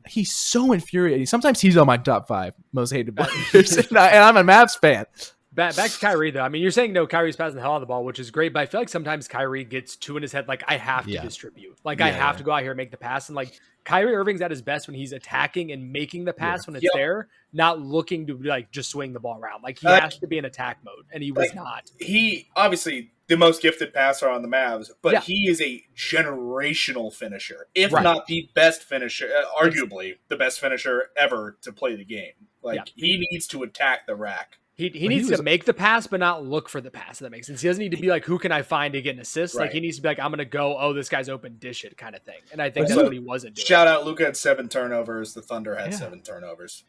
He's so infuriating. Sometimes he's on my top 5 most hated players, and I'm a Mavs fan. Back to Kyrie, though. I mean, you're saying, no, Kyrie's passing the hell out of the ball, which is great, but I feel like sometimes Kyrie gets too in his head, like, I have to distribute. Like, I have to go out here and make the pass. And, like, Kyrie Irving's at his best when he's attacking and making the pass when it's there, not looking to, like, just swing the ball around. Like, he has to be in attack mode, and he was not. He, obviously, the most gifted passer on the Mavs, but he is a generational finisher, if not the best finisher, arguably the best finisher ever to play the game. Like, he needs to attack the rack. He needs to make the pass, but not look for the pass, if that makes sense. He doesn't need to be like, who can I find to get an assist? Like, he needs to be like, I'm going to go, oh, this guy's open, dish it kind of thing. And I think that's what he wasn't doing. Shout out, Luka had 7 turnovers. The Thunder had 7 turnovers.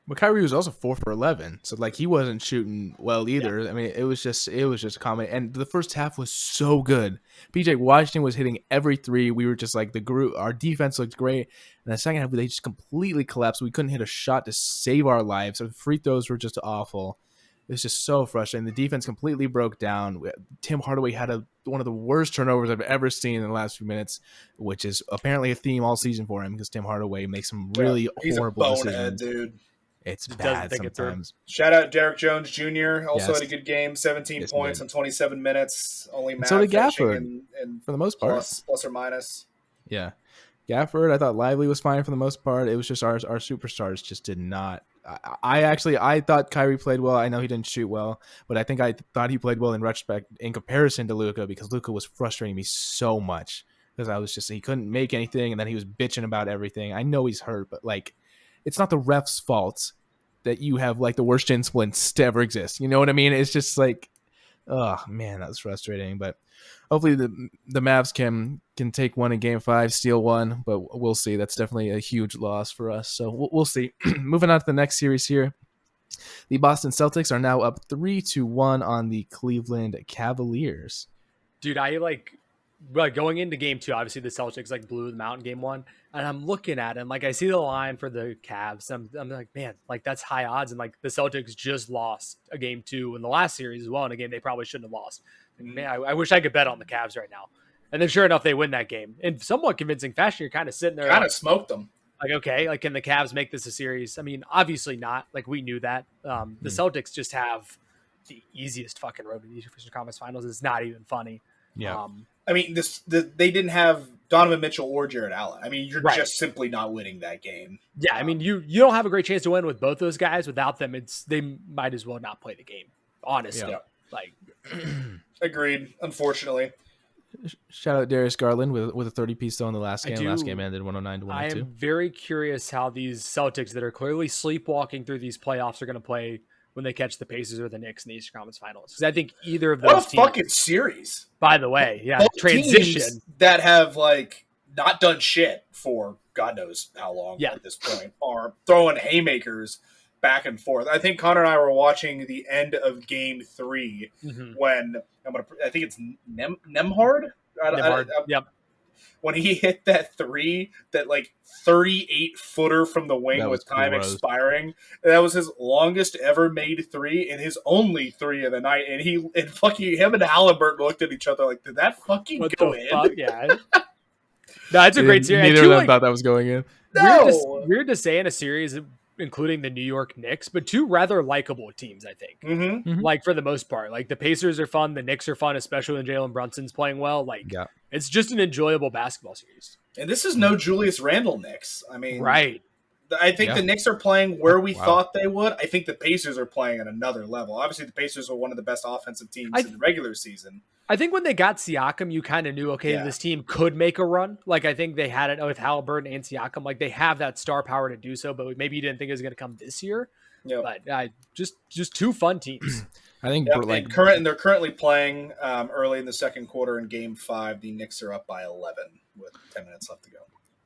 But Kyrie was also 4 for 11. So, like, he wasn't shooting well either. Yeah. I mean, it was just a comment. And the first half was so good. PJ Washington was hitting every 3. We were just like, our defense looked great. And the second half, they just completely collapsed. We couldn't hit a shot to save our lives. So free throws were just awful. It was just so frustrating. The defense completely broke down. Tim Hardaway had one of the worst turnovers I've ever seen in the last few minutes, which is apparently a theme all season for him because Tim Hardaway makes some really horrible decisions. Dude. It's bad sometimes. Shout out Derek Jones Jr. Also had a good game, 17 points in 27 minutes. Only Matt so did Gafford, and for the most part. Plus or minus. Yeah. Gafford, I thought Lively was fine for the most part. It was just our superstars just did not. I thought Kyrie played well. I know he didn't shoot well, but I thought he played well in retrospect in comparison to Luka because Luka was frustrating me so much because I was just he couldn't make anything and then he was bitching about everything. I know he's hurt, but like it's not the ref's fault that you have like the worst shin splints to ever exist. You know what I mean? It's just like, oh man, that was frustrating. But hopefully the Mavs can take one in Game 5, steal one, but we'll see. That's definitely a huge loss for us. So we'll see. Moving on to the next series here. The Boston Celtics are now up 3-1 on the Cleveland Cavaliers. Dude, I But going into game 2, obviously the Celtics like blew them out in game 1, and I'm looking at it and like I see the line for the Cavs. I'm like, man, like that's high odds, and like the Celtics just lost a game 2 in the last series as well in a game they probably shouldn't have lost. Like, man, I wish I could bet on the Cavs right now. And then sure enough, they win that game in somewhat convincing fashion. You're kind of sitting there, kind of smoked them. Like, okay, like can the Cavs make this a series? I mean, obviously not. Like we knew that. The Celtics just have the easiest fucking road to the Eastern Conference Finals. It's not even funny. Yeah. I mean, they didn't have Donovan Mitchell or Jared Allen. I mean, you're just simply not winning that game. Yeah, I mean, you don't have a great chance to win with both those guys. Without them, they might as well not play the game. Honestly, like agreed. Unfortunately, shout out Darius Garland with a 30-piece though in the last game. Last game ended 109 to 102. I am very curious how these Celtics that are clearly sleepwalking through these playoffs are going to play when they catch the Pacers or the Knicks in the Eastern Conference Finals. Because I think either of those teams, fucking series. By the way, both transition teams that have like not done shit for God knows how long at this point are throwing haymakers back and forth. I think Connor and I were watching the end of Game 3 when I think it's Nemhard. Yep. When he hit that 3, that like 38-footer from the wing with time expiring, that was his longest ever made 3 and his only 3 of the night. And him and Halliburton looked at each other like, did that fucking go in? Fuck? Yeah. No, it's a great series. Neither of them thought that was going in. No. Weird to say in a series, including the New York Knicks, but 2 rather likable teams, I think. Like for the most part, like the Pacers are fun, the Knicks are fun, especially when Jalen Brunson's playing well. Like, it's just an enjoyable basketball series. And this is no Julius Randle Knicks. I mean, right. I think the Knicks are playing where we thought they would. I think the Pacers are playing at another level. Obviously, the Pacers are one of the best offensive teams in the regular season. I think when they got Siakam, you kind of knew, okay, this team could make a run. Like, I think they had it with Halliburton and Siakam. Like, they have that star power to do so, but maybe you didn't think it was going to come this year. Yep. But just 2 fun teams. I think they're currently playing early in the second quarter in Game 5. The Knicks are up by 11 with 10 minutes left to go.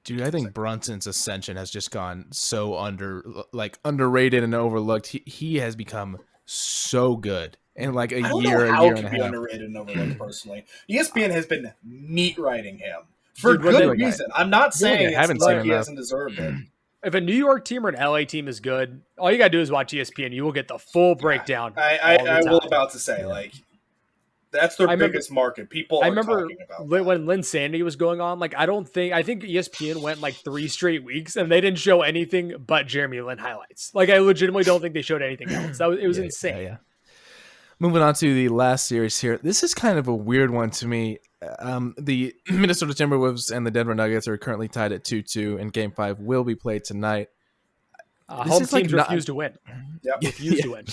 Dude, I think Brunson's ascension has just gone so underrated and overlooked. He has become so good in like a year and a half. Underrated and overlooked personally. ESPN has been meat writing him for good reason. I'm not saying he hasn't deserved it. If a New York team or an LA team is good, all you gotta do is watch ESPN. You will get the full breakdown. I will about to say like. That's their biggest market. People are talking about when Lynn Sandy was going on. Like, I think ESPN went like 3 straight weeks and they didn't show anything but Jeremy Lin highlights. Like, I legitimately don't think they showed anything else. It was insane. Yeah. Moving on to the last series here. This is kind of a weird one to me. The Minnesota Timberwolves and the Denver Nuggets are currently tied at 2-2, and Game 5 will be played tonight. Home teams refuse to win. Refuse to win.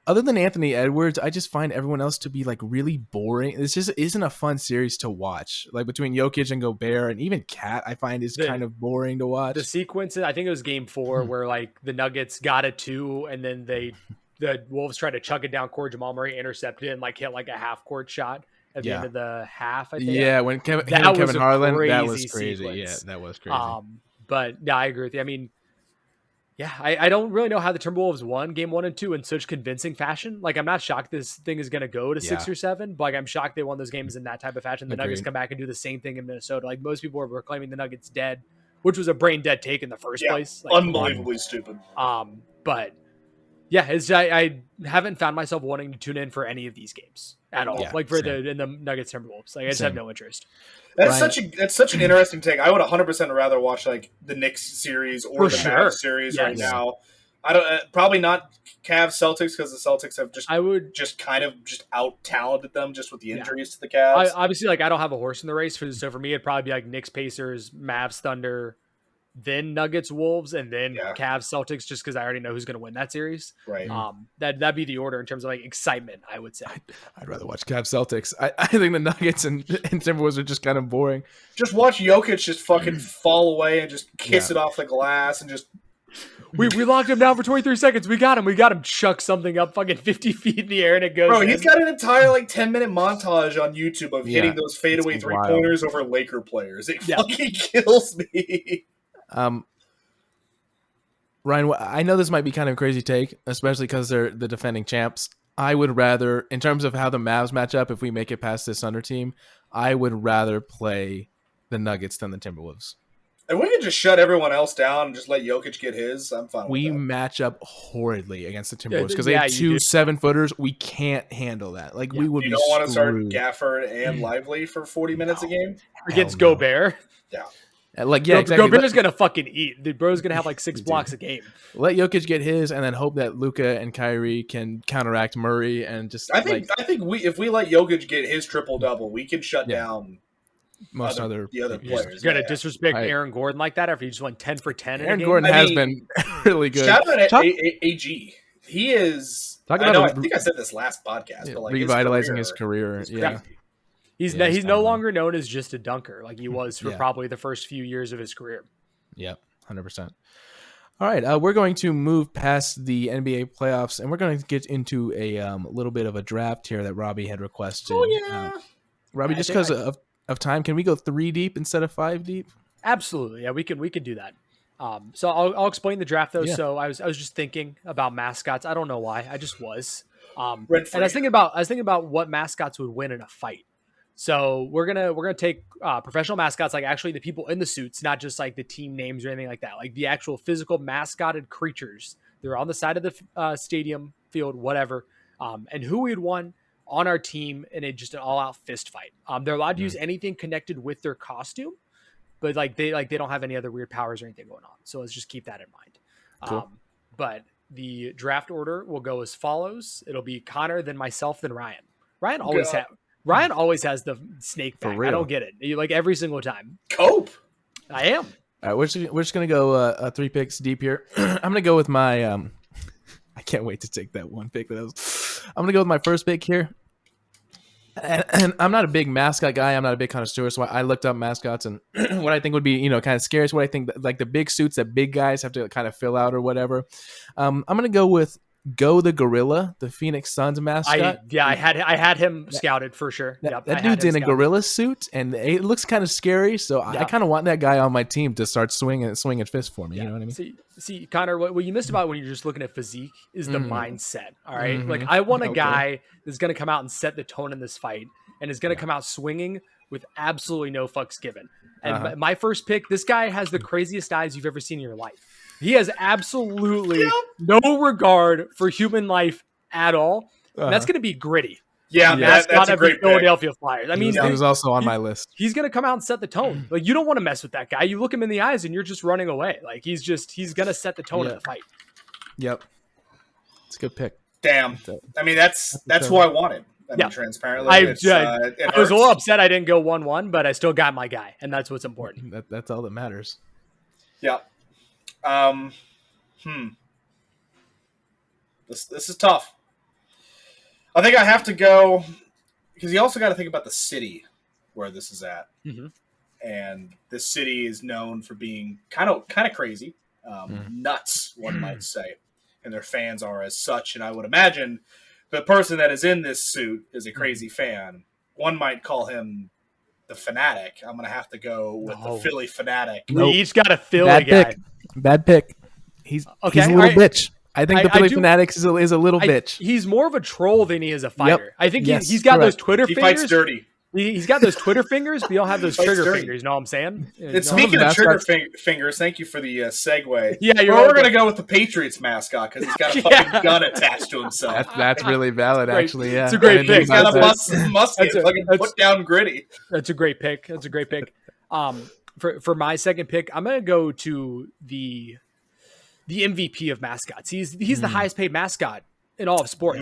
Other than Anthony Edwards, I just find everyone else to be like really boring. This just isn't a fun series to watch. Like between Jokic and Gobert and even Cat, I find is kind of boring to watch. The sequence, I think it was Game 4 where like the Nuggets got a 2 and then the Wolves tried to chuck it down court. Jamal Murray intercepted it and like hit like a half court shot at the end of the half. I think. Yeah, when Kevin Harlan, that was crazy. Sequence. Yeah, that was crazy. But yeah, I agree with you. I mean. Yeah, I don't really know how the Timberwolves won Game 1 and 2 in such convincing fashion. Like, I'm not shocked this thing is going to go to 6 or 7, but like, I'm shocked they won those games in that type of fashion. The Nuggets come back and do the same thing in Minnesota. Like, most people were claiming the Nuggets dead, which was a brain dead take in the first place. Like, unbelievably stupid. But yeah, I haven't found myself wanting to tune in for any of these games at all. Like for in the Nuggets Timberwolves, like I just have no interest. That's such an interesting take. I would 100% rather watch like the Knicks series or the Mavs series right now. I don't probably not Cavs Celtics because the Celtics have just kind of out talented them just with the injuries to the Cavs. Obviously, like I don't have a horse in the race so for me it'd probably be like Knicks Pacers, Mavs Thunder, then Nuggets Wolves, and then Cavs Celtics, just because I already know who's going to win that series. Right. That'd be the order in terms of like excitement, I would say. I'd rather watch Cavs Celtics. I think the Nuggets and Timberwolves are just kind of boring. Just watch Jokic just fucking fall away and just kiss it off the glass and just. We locked him down for 23 seconds. We got him. Chuck something up fucking 50 feet in the air and it goes. Bro, he's got an entire like 10-minute montage on YouTube of hitting those fadeaway 3-pointers over Laker players. It fucking kills me. Ryan, I know this might be kind of a crazy take, especially because they're the defending champs. I would rather, in terms of how the Mavs match up, if we make it past this Thunder team, I would rather play the Nuggets than the Timberwolves. And we can just shut everyone else down and just let Jokic get his. I'm fine with We that. match up horridly against the Timberwolves because they have 2 7-footers. We can't handle that. Like we would. You be don't want to start screwed. Gafford and Lively for 40 minutes a game Against Gobert. Yeah. Like exactly. Gobert's gonna fucking eat. The bro's gonna have like 6 blocks a game. Let Jokic get his, and then hope that Luka and Kyrie can counteract Murray and just. I think if we let Jokic get his triple double, we can shut down most the other players. You're gonna disrespect Aaron Gordon like that after he just went 10 for 10. Aaron Gordon has been really good. Shout out AG. He is. I think I said this last podcast, but like revitalizing his career. Yeah. He's no longer known as just a dunker like he was for probably the first few years of his career. Yep, 100%. All right, we're going to move past the NBA playoffs, and we're going to get into a little bit of a draft here that Robbie had requested. Oh, yeah. Robbie, just because of time, can we go 3 deep instead of 5 deep? Absolutely, yeah, we could do that. So I'll explain the draft though. Yeah. So I was just thinking about mascots. I don't know why, I just was. And I was thinking about what mascots would win in a fight. So we're gonna take professional mascots, like actually the people in the suits, not just like the team names or anything like that, like the actual physical mascotted creatures. They're on the side of the stadium, field, whatever, and who we'd want on our team in just an all-out fist fight. They're allowed to use anything connected with their costume, but they don't have any other weird powers or anything going on. So let's just keep that in mind. Cool. But the draft order will go as follows. It'll be Connor, then myself, then Ryan. Ryan always has the snake back. I don't get it. Like every single time. Cope. I am. All right, we're just going to go 3 picks deep here. I'm going to go with my I can't wait to take that one pick. I'm going to go with my first pick here. And I'm not a big mascot guy. I'm not a big connoisseur. So I looked up mascots and what I think would be, kind of scary is what I think like the big suits that big guys have to kind of fill out or whatever. I'm going to go with Go the Gorilla, the Phoenix Suns mascot. I had him scouted for sure. That dude's in a gorilla suit, and it looks kind of scary. So I kind of want that guy on my team to start swinging fists for me. You know what I mean? See, Connor, what you missed about when you're just looking at physique is the mindset. All right, like I want a guy that's going to come out and set the tone in this fight, and is going to come out swinging with absolutely no fucks given. And my first pick, this guy has the craziest eyes you've ever seen in your life. He has absolutely no regard for human life at all. And that's going to be Gritty. Yeah, that's a great Philadelphia Flyers. I mean, he was also on my list. He's going to come out and set the tone. Like you don't want to mess with that guy. You look him in the eyes and you're just running away. Like he's going to set the tone of the fight. Yep. It's a good pick. Damn. I mean, that's who I wanted. I mean, transparently. I was a little upset I didn't go 1-1, but I still got my guy, and that's what's important. That's all that matters. Yeah. This is tough. I think I have to go because you also got to think about the city where this is at, and this city is known for being kind of crazy, nuts, one might say, and their fans are as such. And I would imagine the person that is in this suit is a crazy fan. One might call him the Fanatic. I'm going to have to go with the Philly Fanatic. We each got a Philly guy. Bad pick. He's a little bitch. I think the Philly Fanatics is a little bitch. He's more of a troll than he is a fighter. Yep. I think he's got those Twitter fingers. He fights dirty. He's got those Twitter fingers, but you don't have those trigger fingers. You know what I'm saying? And speaking of trigger fingers, thank you for the segue. Yeah, we're going to go with the Patriots mascot because he's got a fucking gun attached to himself. That's really valid, actually. Yeah, it's a great pick. He's got a musket, fucking put down Gritty. That's a great pick. For my second pick, I'm going to go to the MVP of mascots. He's the highest paid mascot in all of sport.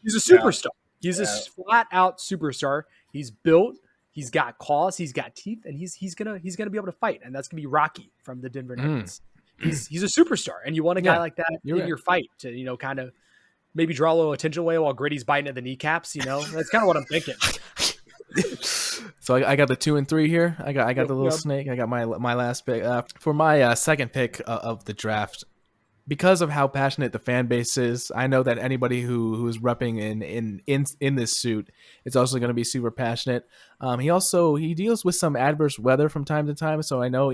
He's a superstar. He's a flat out superstar. He's built. He's got claws. He's got teeth, and he's gonna be able to fight. And that's gonna be Rocky from the Denver Nuggets. He's a superstar, and you want a guy like that in your fight to kind of maybe draw a little attention away while Gritty's biting at the kneecaps. That's kind of what I'm thinking. So I got the 2 and 3 here. I got the little snake. I got my last pick for my second pick of the draft. Because of how passionate the fan base is, I know that anybody who is repping in this suit is also going to be super passionate. He deals with some adverse weather from time to time. So I know,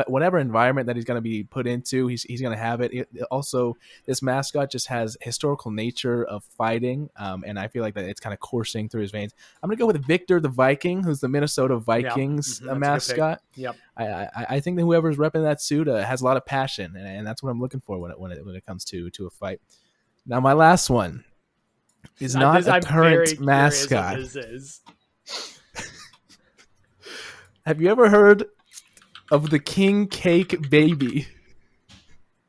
whatever environment that he's going to be put into, he's going to have it. Also, this mascot just has historical nature of fighting, and I feel like that it's kind of coursing through his veins. I'm going to go with Victor the Viking, who's the Minnesota Vikings mascot. Yep. I think that whoever's repping that suit has a lot of passion, and that's what I'm looking for when it comes to a fight. Now, my last one is not a current mascot. This is. Have you ever heard of the King Cake Baby?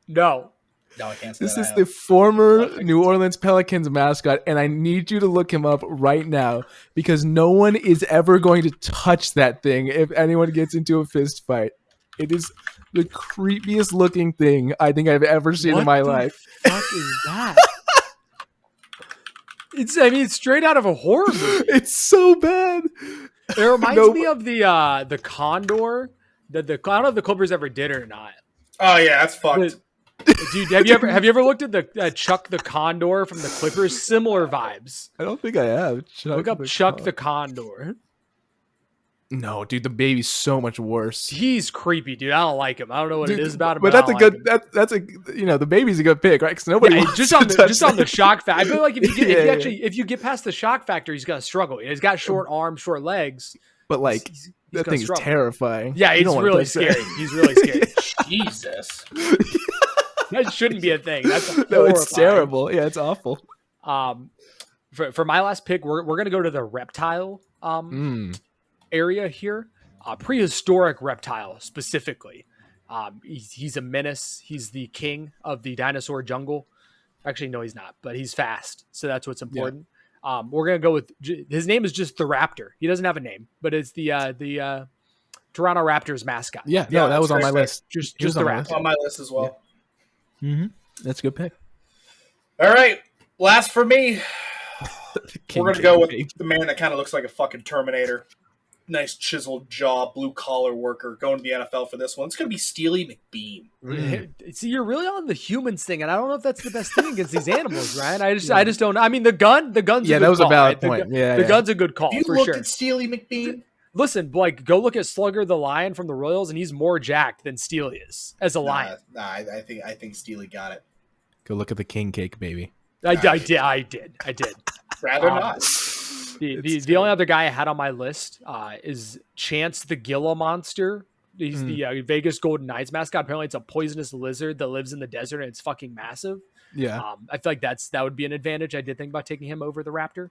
No, I can't say this is the former New Orleans Pelicans mascot, and I need you to look him up right now because no one is ever going to touch that thing if anyone gets into a fist fight. It is the creepiest looking thing I think I've ever seen in my life. What the fuck is that? It's straight out of a horror movie. It's so bad. It reminds me of the condor. I don't know if the Clippers ever did or not. Oh yeah, that's fucked. Dude, have you ever looked at the Chuck the Condor from the Clippers? Similar vibes. I don't think I have. Look up Chuck the Condor. No, dude, the baby's so much worse. He's creepy, dude. I don't like him. I don't know what it is about him. But that's a good. That's a the baby's a good pick, right? Because nobody wants just on the shock factor. I feel like if you get past the shock factor, he's gonna struggle. He's got short arms, short legs. But like that thing is terrifying. Yeah, it's really scary. He's really scary. Jesus, that shouldn't be a thing. That's it's terrible. Yeah, it's awful. For my last pick, we're gonna go to the reptile area here. Prehistoric reptile specifically. He's a menace. He's the king of the dinosaur jungle. Actually, no, he's not, but he's fast, so that's what's important. Yeah. We're gonna go with his name is just the Raptor. He doesn't have a name, but it's the Toronto Raptors mascot. Yeah, that was on my list. Just the Raptor on my list as well. Yeah. Mm-hmm. That's a good pick. All right, last for me. We're gonna go with the man that kind of looks like a fucking Terminator. Nice chiseled jaw, blue collar worker going to the NFL for this one. It's going to be Steely McBean. See, you're really on the humans thing, and I don't know if that's the best thing against these animals, Ryan. I just don't. I mean, the gun's a good that was call, a valid right? point. The gun's a good call you for looked sure. At Steely McBean. Listen, go look at Slugger the Lion from the Royals, and he's more jacked than Steely is as a lion. I think Steely got it. Go look at the King Cake Baby. I did. Rather not. The only other guy I had on my list is Chance the Gila Monster. He's the Vegas Golden Knights mascot. Apparently, it's a poisonous lizard that lives in the desert, and it's fucking massive. Yeah, I feel like that would be an advantage. I did think about taking him over the Raptor.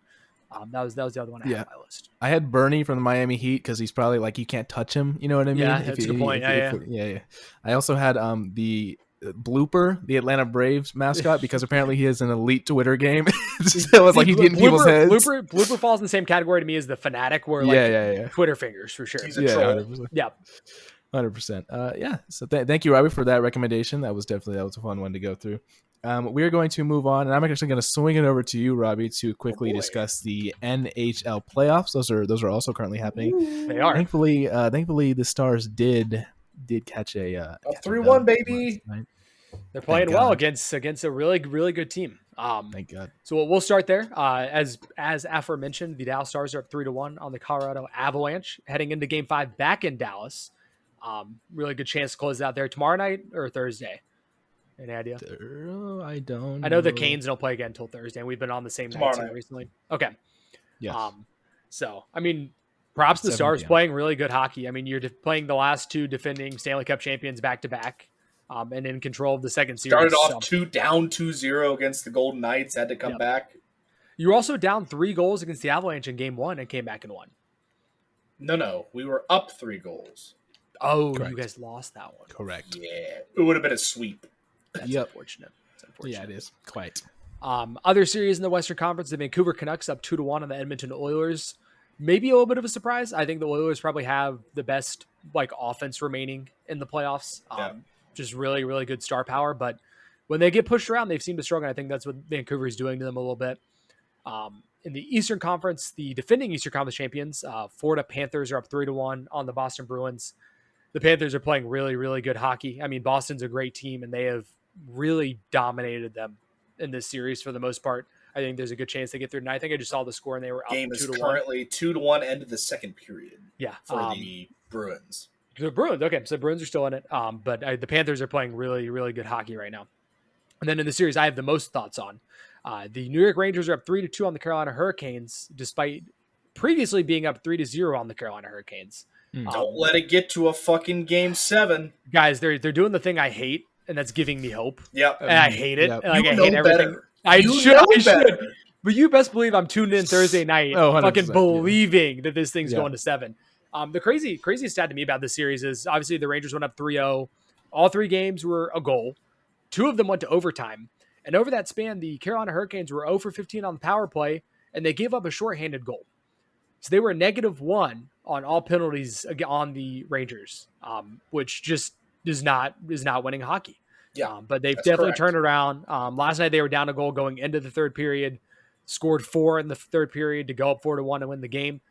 That was the other one I had on my list. I had Bernie from the Miami Heat because he's probably like you can't touch him. You know what I mean? Yeah, that's a good point. Yeah. I also had the Blooper, the Atlanta Braves mascot, because apparently he has an elite Twitter game. So it's like he's getting people's heads. Blooper falls in the same category to me as the Fanatic, where Twitter fingers for sure. He's a troll. 100%. Yeah. 100%. So thank you, Robbie, for that recommendation. That was a fun one to go through. We are going to move on, and I'm actually going to swing it over to you, Robbie, to quickly discuss the NHL playoffs. Those are also currently happening. Ooh, they are. Thankfully, the Stars did catch a 3-1, baby. They're playing well against a really, really good team. Thank God. So we'll start there. As aforementioned, the Dallas Stars are up 3-1 on the Colorado Avalanche, heading into Game 5 back in Dallas. Really good chance to close it out there tomorrow night or Thursday. Any idea? I don't. I know the Canes don't play again until Thursday, and we've been on the same night recently. Okay. Yes. So I mean, props to the Stars 7 p.m. playing really good hockey. I mean, you're playing the last two defending Stanley Cup champions back to back. And in control of the second series. Started off down 2-0 against the Golden Knights, had to come back. You were also down 3 goals against the Avalanche in Game 1 and came back and won. No. We were up 3 goals. Oh, correct. You guys lost that one. Correct. Yeah. It would have been a sweep. That's unfortunate. Yeah, it is. Quite. Other series in the Western Conference, the Vancouver Canucks up 2-1 on the Edmonton Oilers. Maybe a little bit of a surprise. I think the Oilers probably have the best offense remaining in the playoffs. Just really, really good star power. But when they get pushed around, they've seemed to struggle. I think that's what Vancouver is doing to them a little bit. In the Eastern Conference, the defending Eastern Conference champions, Florida Panthers are up 3-1 on the Boston Bruins. The Panthers are playing really, really good hockey. I mean, Boston's a great team, and they have really dominated them in this series for the most part. I think there's a good chance they get through. And I think I just saw the score and they were up Game 2-1. is currently 2-1 end of the second period. Yeah, for the Bruins. The Bruins, okay, so the Bruins are still in it. But the Panthers are playing really, really good hockey right now. And then in the series, I have the most thoughts on. The New York Rangers are up 3-2 on the Carolina Hurricanes, despite previously being up 3-0 on the Carolina Hurricanes. Don't let it get to a fucking game 7. Guys, they're doing the thing I hate, and that's giving me hope. Yep. And I hate it. Yep. Like, You I know hate everything. better. I should. Better. But you best believe I'm tuned in Thursday night, fucking believing that this thing's going to 7. The craziest stat to me about this series is obviously the Rangers went up 3-0. All 3 games were a goal. 2 of them went to overtime. And over that span, the Carolina Hurricanes were 0 for 15 on the power play, and they gave up a shorthanded goal. So they were -1 on all penalties on the Rangers, which just is not winning hockey. Yeah, but they've definitely turned around. Last night they were down a goal going into the third period, scored 4 in the third period to go up 4-1 and win the game.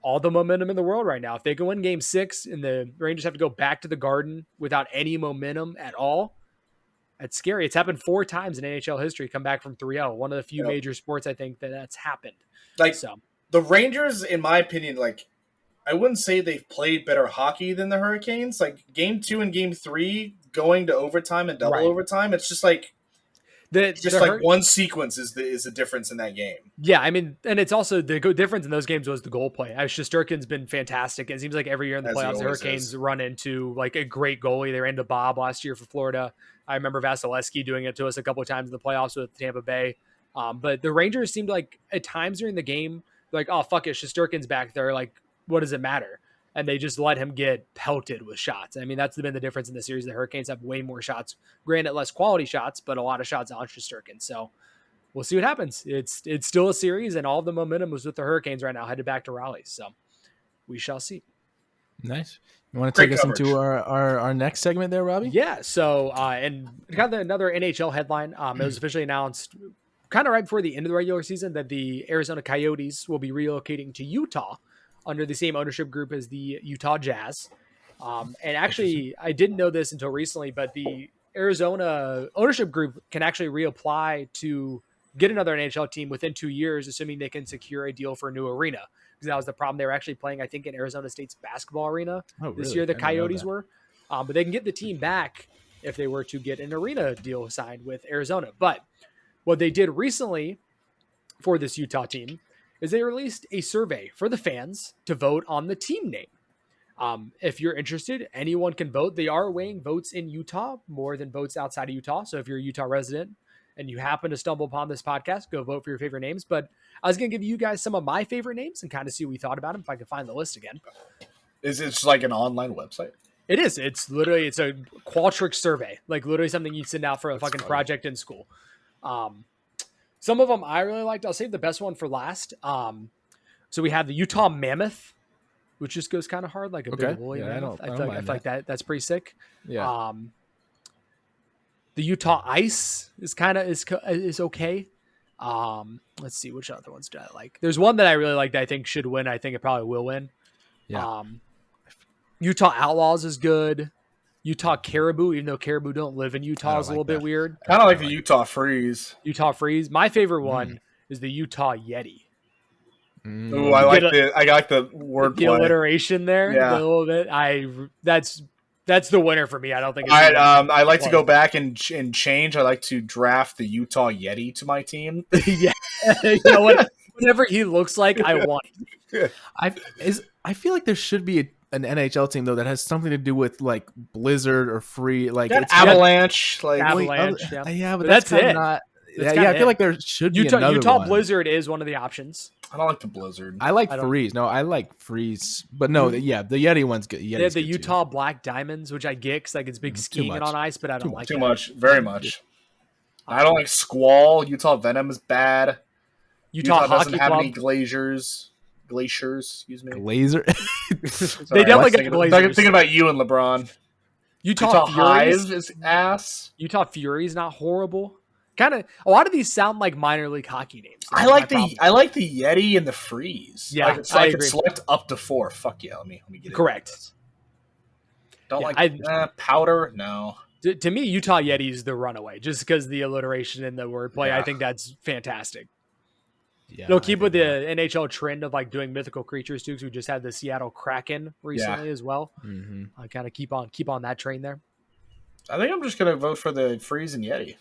All the momentum in the world right now. If they can win game 6 and the Rangers have to go back to the Garden without any momentum at all, that's scary. It's happened 4 times in NHL history, come back from 3-0. One of the few major sports I think that's happened. The Rangers, in my opinion, I wouldn't say they've played better hockey than the Hurricanes. Like game 2 and game 3 going to overtime and double overtime, it's just like one sequence is the difference in that game. Yeah, I mean, and it's also the difference in those games was the goal play. Shesterkin's been fantastic. It seems like every year in the playoffs, the Hurricanes run into like a great goalie. They ran into Bob last year for Florida. I remember Vasilevsky doing it to us a couple of times in the playoffs with Tampa Bay. But the Rangers seemed like at times during the game, like, oh, fuck it, Shesterkin's back there. Like, what does it matter? And they just let him get pelted with shots. I mean, that's been the difference in the series. The Hurricanes have way more shots, granted less quality shots, but a lot of shots on Shesterkin. So we'll see what happens. It's still a series, and all the momentum was with the Hurricanes right now, headed back to Raleigh. So we shall see. Nice. You want to take us into our next segment there, Robbie? Yeah. So, and kind of another NHL headline. It was officially announced kind of right before the end of the regular season that the Arizona Coyotes will be relocating to Utah under the same ownership group as the Utah Jazz. And actually, I didn't know this until recently, but the Arizona ownership group can actually reapply to get another NHL team within 2 years, assuming they can secure a deal for a new arena. Because that was the problem. They were actually playing, I think, in Arizona State's basketball arena this year. The Coyotes were. But they can get the team back if they were to get an arena deal signed with Arizona. But what they did recently for this Utah team is they released a survey for the fans to vote on the team name. If you're interested, anyone can vote. They are weighing votes in Utah more than votes outside of Utah. So if you're a Utah resident and you happen to stumble upon this podcast, go vote for your favorite names. But I was going to give you guys some of my favorite names and kind of see what we thought about them if I can find the list again. Is it like an online website? It is. It's a Qualtrics survey, like literally something you send out for a fucking project in school. Some of them I really liked. I'll save the best one for last. So we have the Utah Mammoth, which just goes kind of hard, like a big woolly mammoth. I feel like that's pretty sick. Yeah. The Utah Ice is okay. Let's see, which other ones do I like? There's one that I really like that I think should win. I think it probably will win. Yeah. Utah Outlaws is good. Utah Caribou, even though Caribou don't live in Utah, is a little bit weird. Kind of like the Utah Freeze. Utah Freeze. My favorite one is the Utah Yeti. Ooh, I like the wordplay. The alliteration there, a little bit. That's the winner for me. I don't think. I like to go back and change. I like to draft the Utah Yeti to my team. Yeah, you know what? Whatever he looks like, I want. I feel like there should be an NHL team though that has something to do with like Blizzard or Free, like it's Avalanche. Yeah, but that's it. Not. I feel like there should be another Utah one. Blizzard is one of the options. I don't like the Blizzard. I like Freeze. No, I like Freeze. But no, the Yeti one's good. They have the Utah Black Diamonds, which I get because like it's big skiing and on ice, but I don't like too much. Very much. I don't like Squall. Utah Venom is bad. Utah doesn't have Club. any glaciers. Excuse me. Glazer. They definitely got glaciers. I'm thinking about you and LeBron. Utah Hive is ass. Utah Fury is not horrible. Kind of a lot of these sound like minor league hockey names. I like the Yeti and the Freeze. Yeah, I could select up to 4. Fuck yeah, let me get it. Correct. Don't Powder? No. To me, Utah Yeti is the runaway, just because the alliteration in the wordplay. Yeah. I think that's fantastic. Yeah, It'll keep with the NHL trend of like doing mythical creatures too, because we just had the Seattle Kraken recently as well. Mm-hmm. I kind of keep on that train there. I think I'm just gonna vote for the Freeze and Yeti.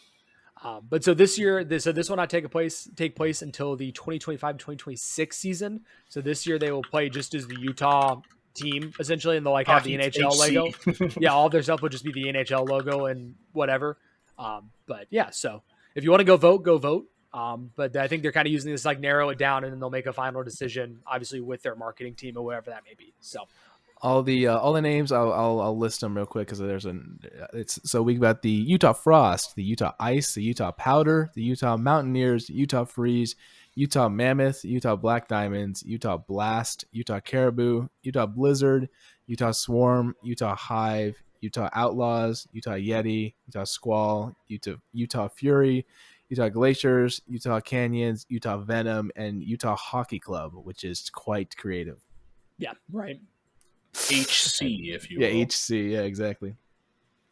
But so this year, this will not take place until the 2025-2026 season. So this year they will play just as the Utah team essentially, and they'll like have the NHL logo. Yeah, all of their stuff will just be the NHL logo and whatever. But yeah, so if you want to go vote. But I think they're kind of using this like narrow it down, and then they'll make a final decision, obviously with their marketing team or whatever that may be. So. All the names I'll list them real quick because so we got the Utah Frost, the Utah Ice, the Utah Powder, the Utah Mountaineers, Utah Freeze, Utah Mammoth, Utah Black Diamonds, Utah Blast, Utah Caribou, Utah Blizzard, Utah Swarm, Utah Hive, Utah Outlaws, Utah Yeti, Utah Squall, Utah Fury, Utah Glaciers, Utah Canyons, Utah Venom, and Utah Hockey Club, which is quite creative. Yeah, right. HC, if you will. Yeah, HC. Yeah, exactly.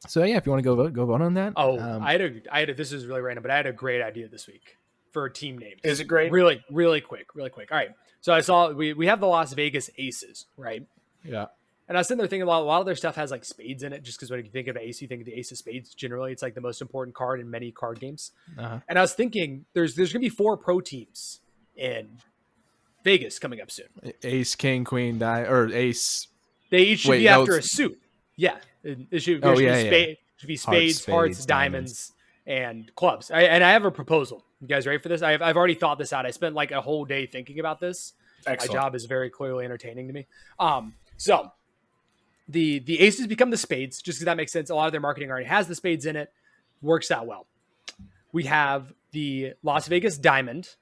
So yeah, if you want to go vote on that. Oh, I had a. This is really random, but I had a great idea this week for team names. Is it great? Really quick. All right. So I saw we have the Las Vegas Aces, right? Yeah. And I was sitting there thinking a lot of their stuff has like spades in it, just because when you think of ace, you think of the ace of spades. Generally, it's like the most important card in many card games. Uh-huh. And I was thinking there's going to be 4 pro teams in Vegas coming up soon. Ace, King, Queen, or Ace. They each should be after a suit. Yeah. It should be spades, hearts, diamonds, and clubs. And I have a proposal. You guys ready for this? I've already thought this out. I spent like a whole day thinking about this. Excellent. My job is very clearly entertaining to me. So the aces become the spades, just because that makes sense. A lot of their marketing already has the spades in it. Works out well. We have the Las Vegas Diamond,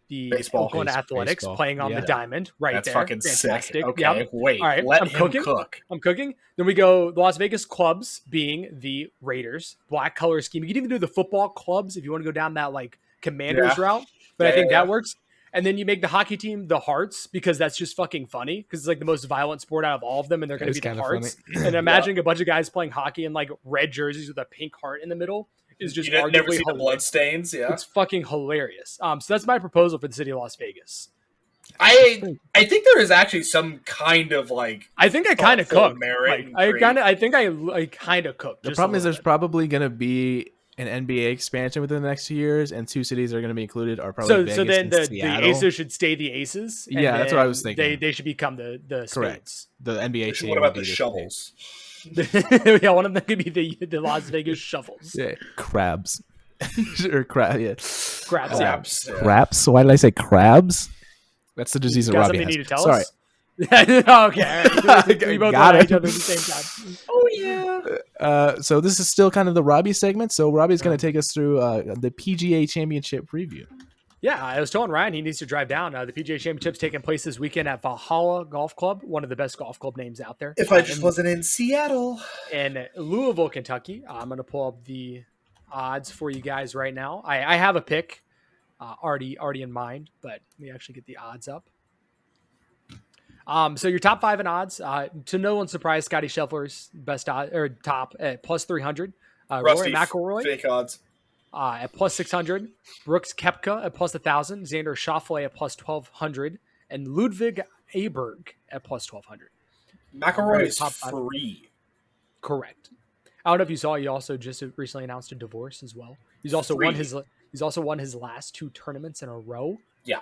the Oakland Athletics playing on the diamond right That's there. Fucking fantastic. Sick. Okay, yep. Wait. All right, let him cook. I'm cooking. Then we go the Las Vegas clubs being the Raiders, black color scheme. You can even do the football clubs if you want to go down that like Commanders route, but I think that works. And then you make the hockey team the Hearts, because that's just fucking funny, because it's like the most violent sport out of all of them, and they're going to be the Hearts. And imagining a bunch of guys playing hockey in like red jerseys with a pink heart in the middle is just arguably never see the blood stains. Yeah, it's fucking hilarious. So that's my proposal for the city of Las Vegas. I think there is actually some kind of like. I think I kind of cooked. I think I kind of cooked. The problem is there's probably going to be an NBA expansion within the next 2 years, and 2 cities are going to be included are probably Vegas and Seattle. The Aces should stay the Aces. Yeah, that's what I was thinking. They should become the correct. Spades. The NBA team. What about the Shovels? Yeah, one of them could be the Las Vegas Shovels. Yeah, crabs. Or Crabs. Crabs. Why did I say crabs? That's the disease that Robbie has. Need to tell Sorry. us? Okay, all right. We both got each other at the same time. Oh yeah. So this is still kind of the Robbie segment. So Robbie's going to take us through the PGA Championship preview. Yeah, I was telling Ryan he needs to drive down. The PGA Championship's taking place this weekend at Valhalla Golf Club, one of the best golf club names out there. If I just wasn't in Seattle. In Louisville, Kentucky. I'm going to pull up the odds for you guys right now. I have a pick already in mind, but let me actually get the odds up. So your top 5 in odds, to no one's surprise, Scotty Scheffler's best odds, or top at plus 300. Rory McIlroy fake odds at plus 600. Brooks Koepka at plus 1,000. Xander Schauffele at plus 1,200, and Ludwig Aberg at plus 1,200. McIlroy is free. Correct. I don't know if you saw. He also just recently announced a divorce as well. He's also won his last 2 tournaments in a row. Yeah.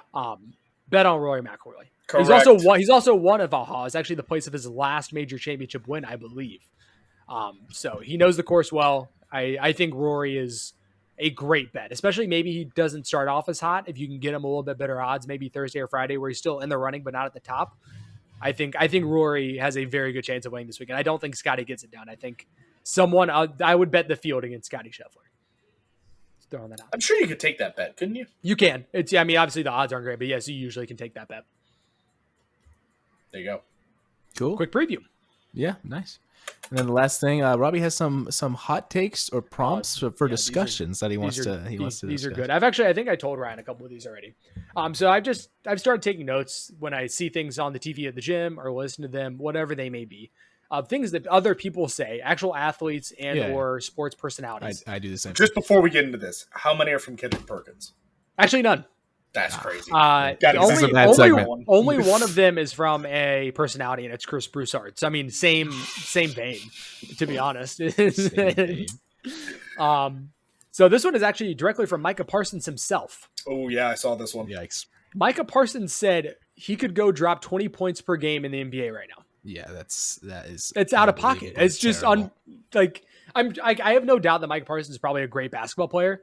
Bet on Rory McIlroy. Correct. He's also one of Valhalla. It's actually the place of his last major championship win, I believe. So he knows the course well. I think Rory is a great bet, especially maybe he doesn't start off as hot. If you can get him a little bit better odds, maybe Thursday or Friday where he's still in the running but not at the top. I think Rory has a very good chance of winning this weekend. I don't think Scotty gets it done. I think I would bet the field against Scotty Scheffler. Throwing that out. I'm sure you could take that bet, couldn't you? You can. Obviously the odds aren't great, but yes, you usually can take that bet. There you go. Cool. Quick preview. Yeah, nice. And then the last thing, Robbie has some hot takes or prompts for discussions that he wants to discuss. These are good. I think I told Ryan a couple of these already. So I've started taking notes when I see things on the TV at the gym or listen to them, whatever they may be. things that other people say, actual athletes and or sports personalities. I do the same. Just before we get into this, how many are from Kendrick Perkins? Actually, none. That's crazy. Only one of them is from a personality, and it's Chris Broussard. So I mean, same vein, to be honest. So this one is actually directly from Micah Parsons himself. Oh yeah, I saw this one. Yikes. Micah Parsons said he could go drop 20 points per game in the NBA right now. Yeah, it's out of pocket. It's just I have no doubt that Micah Parsons is probably a great basketball player.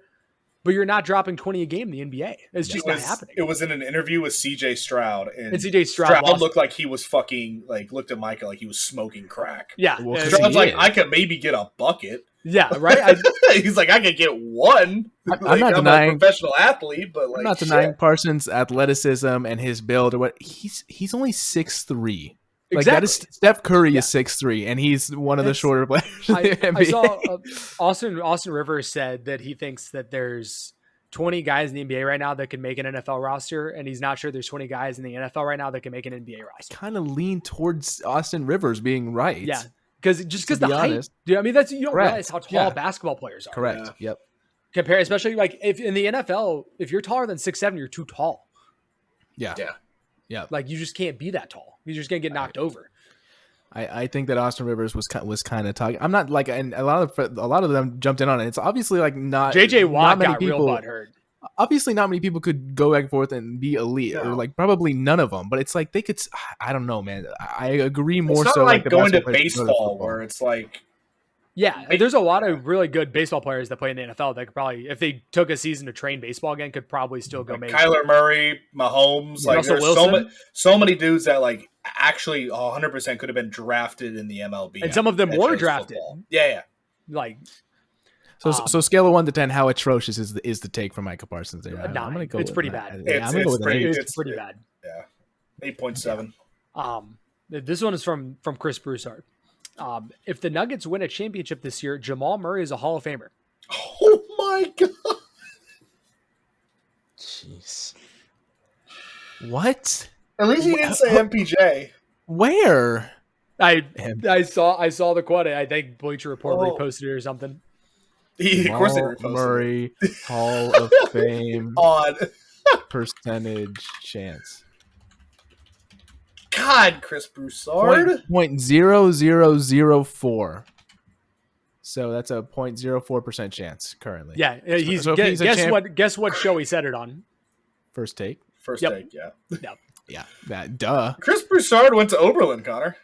But you're not dropping 20 a game in the NBA. It's just not happening. It was in an interview with CJ Stroud. And CJ Stroud looked like he was fucking, looked at Micah like he was smoking crack. Yeah. Well, Stroud's like, I could maybe get a bucket. Yeah, right? He's like, I could get one. I'm not denying. I'm a professional athlete, but I'm not denying Parsons' athleticism and his build or what. He's only 6'3". Like that is Steph Curry is 6'3", and he's one of the shorter players. I saw Austin Rivers said that he thinks that there's 20 guys in the NBA right now that can make an NFL roster, and he's not sure there's 20 guys in the NFL right now that can make an NBA roster. Kind of lean towards Austin Rivers being right. Yeah, because the height. Dude, I mean, you don't realize how tall basketball players are. Correct. Yeah. Yep. Especially like if in the NFL, if you're taller than 6'7", you're too tall. Yeah. Like you just can't be that tall. You're just gonna get knocked over. I think that Austin Rivers was kind of talking. I'm not like, and a lot of them jumped in on it. It's obviously like not. JJ Watt got real butthurt. Obviously, not many people could go back and forth and be elite, or like probably none of them. But it's like they could. I don't know, man. I agree more. It's not so like the going to baseball where it's like. Yeah, there's a lot of really good baseball players that play in the NFL that could probably, if they took a season to train baseball again, could probably still go. Maybe Kyler Murray, Mahomes, like Russell there's Wilson. so many dudes that like actually 100% could have been drafted in the MLB, and some of them were drafted. Football. Yeah. Like, so scale of 1 to 10, how atrocious is the take from Micah Parsons? I'm gonna go. It's pretty bad. It's pretty bad. Yeah, 8.7. This one is from Chris Broussard. If the Nuggets win a championship this year, Jamal Murray is a Hall of Famer. Oh my god! Jeez. What? At least he didn't say MPJ. Where? I saw the quote. I think Bleacher Report reposted it or something. Of course they reposted Murray Hall of Fame on percentage chance. God, Chris Broussard. 0.0004. So that's a 0.04% chance currently. Yeah, guess what show he said it on? First Take. First Take, yeah. Yeah. Duh. Chris Broussard went to Oberlin, Connor.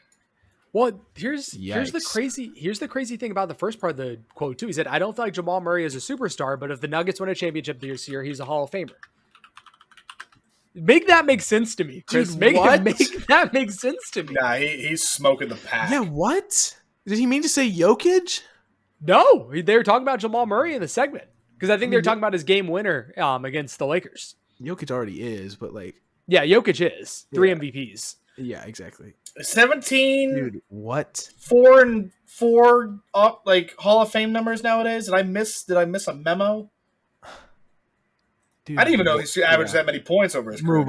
Well, here's the crazy thing about the first part of the quote too. He said, "I don't feel like Jamal Murray is a superstar, but if the Nuggets win a championship this year, he's a Hall of Famer." Make that make sense to me, Chris. Dude, make that make sense to me. Nah, he's smoking the pack. Yeah, what? Did he mean to say Jokic? No, they were talking about Jamal Murray in the segment because I think they're talking about his game winner against the Lakers. Jokic already is, but like, yeah, Jokic is 3 MVPs. Yeah, exactly. 17. Dude, what? 4 and 4 like Hall of Fame numbers nowadays. Did I miss a memo? Dude, I didn't even know he's averaged that many points over his career.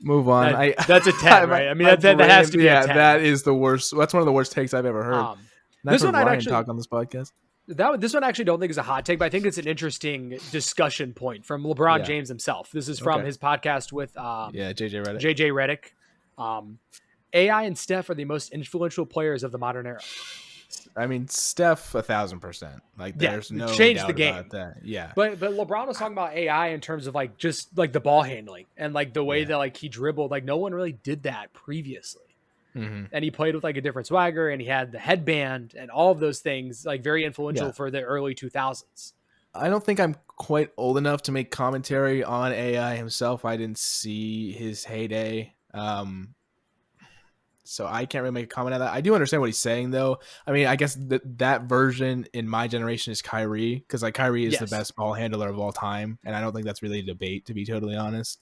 Move on. That's a 10, right? I mean, that has to be a 10. That is the worst. That's one of the worst takes I've ever heard. This one I'd actually talk on this podcast. This one I actually don't think is a hot take, but I think it's an interesting discussion point from LeBron James himself. This is from his podcast with JJ Redick. AI and Steph are the most influential players of the modern era. I mean, Steph 1,000%. Like, there's no changed doubt the game. about that. Yeah, but LeBron was talking about AI in terms of like just like the ball handling and like the way that like he dribbled. Like no one really did that previously. Mm-hmm. And he played with like a different swagger, and he had the headband and all of those things, like very influential for the early 2000s. I don't think I'm quite old enough to make commentary on AI himself. I didn't see his heyday. So I can't really make a comment on that. I do understand what he's saying, though. I mean, I guess that version in my generation is Kyrie, because like Kyrie is the best ball handler of all time, and I don't think that's really a debate, to be totally honest.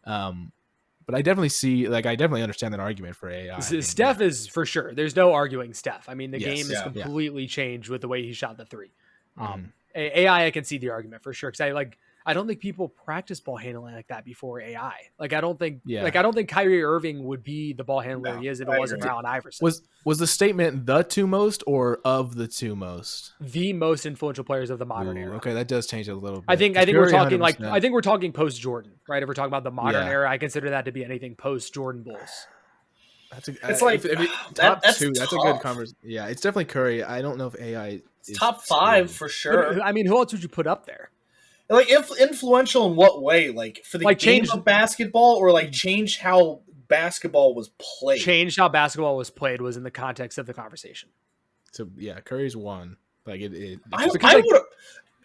But I definitely understand that argument for AI. Steph is for sure. There's no arguing Steph. I mean, the game has completely changed with the way he shot the three. AI, I can see the argument for sure, because I don't think people practice ball handling like that before AI. Like I don't think Kyrie Irving would be the ball handler he is if it wasn't for Allen Iverson. Was the statement the two most or of the two most? The most influential players of the modern era. Okay, that does change a little bit. I think we're talking 100%. I think we're talking post Jordan, right? If we're talking about the modern era, I consider that to be anything post Jordan Bulls. It's like top two. That's a good conversation. Yeah, it's definitely Curry. I don't know if AI is top 5 for sure. But, I mean, who else would you put up there? Like, influential in what way? Like for the game of basketball, or like change how basketball was played? Change how basketball was played was in the context of the conversation. So yeah, Curry's one. Like I would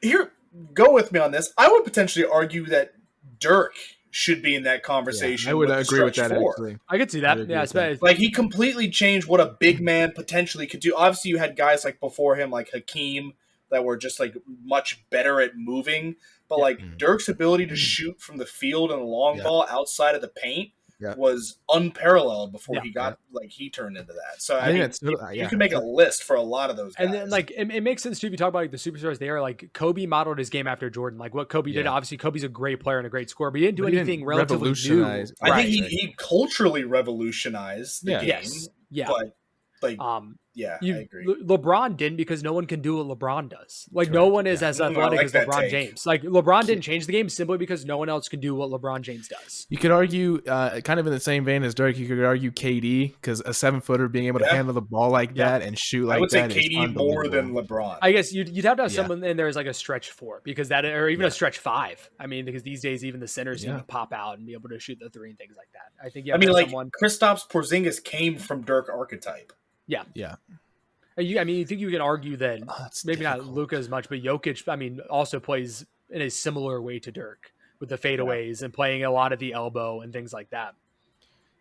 here go with me on this. I would potentially argue that Dirk should be in that conversation. Yeah, I would agree with that. Actually, I could see that. Yeah, like he completely changed what a big man potentially could do. Obviously, you had guys like before him, like Hakeem, that were just like much better at moving. But like Dirk's ability to shoot from the field and the long ball outside of the paint was unparalleled before he got like he turned into that. So I mean, you can make a list for a lot of those guys. And then like it makes sense too if you talk about like the superstars there. Like Kobe modeled his game after Jordan. Like what Kobe did. Obviously, Kobe's a great player and a great scorer, but he didn't do anything relatively new. I think he culturally revolutionized the game. Yes. Yeah. But like I agree. LeBron didn't because no one can do what LeBron does. Like no one is as athletic as LeBron James. Like LeBron didn't change the game simply because no one else can do what LeBron James does. You could argue, kind of in the same vein as Dirk, you could argue KD because a 7-footer being able to handle the ball like that and shoot like that. I would say KD more than LeBron. I guess you'd have to have someone in there as like a stretch 4 because that, or even a stretch 5. I mean, because these days even the centers seem to pop out and be able to shoot the 3 and things like that. I think. Kristaps Porzingis came from Dirk archetype. Yeah. Yeah. I mean, you think you can argue that maybe not Luka as much, but Jokic, I mean, also plays in a similar way to Dirk with the fadeaways and playing a lot of the elbow and things like that.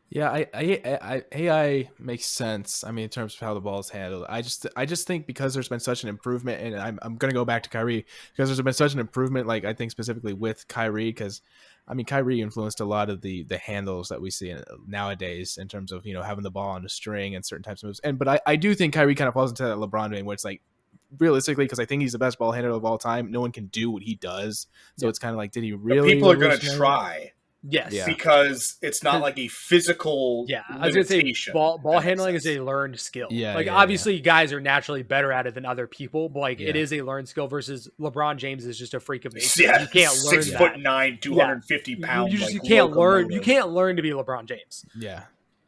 Yeah, AI makes sense. I mean, in terms of how the ball is handled, I just think because there's been such an improvement, and I'm going to go back to Kyrie because there's been such an improvement. Like I think specifically with Kyrie, because I mean Kyrie influenced a lot of the handles that we see nowadays in terms of having the ball on a string and certain types of moves. But I do think Kyrie kind of falls into that LeBron doing where it's like realistically because I think he's the best ball handler of all time. No one can do what he does, so it's kind of like did he really? But people are going to try. Yes, because it's not like a physical. Yeah, I was gonna say ball handling is a learned skill. Yeah, like obviously guys are naturally better at it than other people, but like it is a learned skill. Versus LeBron James is just a freak of nature. Yeah, you can't learn 6'9", 250 pounds. You can't learn. You can't learn to be LeBron James. Yeah,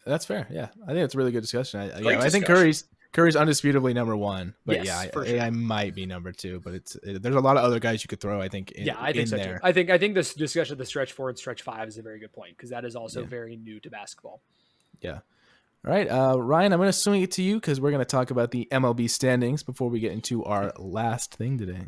that's fair. Yeah, I think it's a really good discussion. I think Curry's undisputably number 1, but AI might be number 2. But there's a lot of other guys you could throw. I think. I think so there. Too. I think this discussion of the stretch 4 and stretch 5 is a very good point because that is also very new to basketball. Yeah. All right, Ryan, I'm going to swing it to you because we're going to talk about the MLB standings before we get into our last thing today.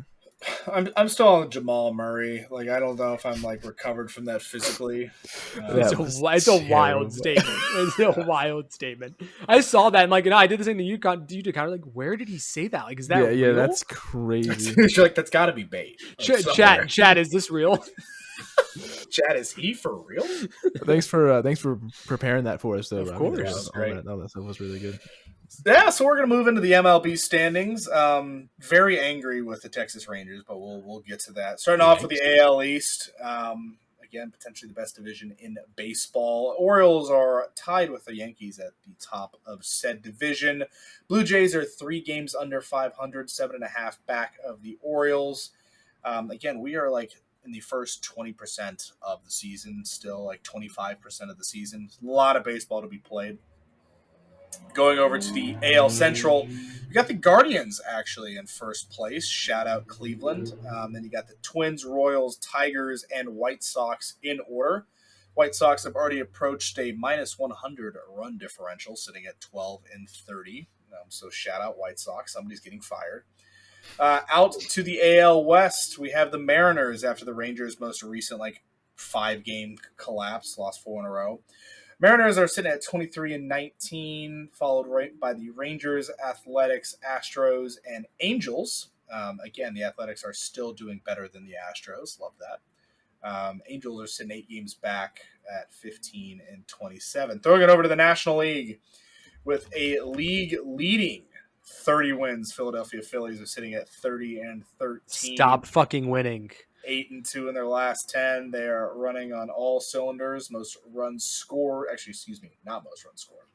I'm still on Jamal Murray. Like I don't know if I'm like recovered from that physically. It's a wild statement. It's a wild statement. I saw that and like I did the same thing. You kind of like where did he say that? Like is that real? That's crazy. Like that's got to be bait. Chat, is this real? Chad, is he for real? Thanks for preparing that for us, though. Of course, that was great. That stuff was really good. Yeah, so we're gonna move into the MLB standings. Very angry with the Texas Rangers, but we'll get to that. Starting off with the AL East. Again, potentially the best division in baseball. Orioles are tied with the Yankees at the top of said division. Blue Jays are 3 games under 500, 7.5 back of the Orioles. Again, we are like in the first 20% of the season, still like 25% of the season. A lot of baseball to be played. Going over to the AL Central, you got the Guardians actually in first place. Shout out Cleveland. Then you got the Twins, Royals, Tigers, and White Sox in order. White Sox have already approached a minus 100 run differential, sitting at 12-30. So shout out White Sox. Somebody's getting fired. Out to the AL West, we have the Mariners after the Rangers' most recent 5-game collapse, lost 4 in a row. Mariners are sitting at 23-19, followed right by the Rangers, Athletics, Astros, and Angels. Again, the Athletics are still doing better than the Astros. Love that. Angels are sitting 8 games back at 15-27. Throwing it over to the National League with a league-leading 30 wins. Philadelphia Phillies are sitting at 30-13. Stop fucking winning. 8-2 in their last 10. They are running on all cylinders. Most runs scored. Actually, excuse me, not most runs scored.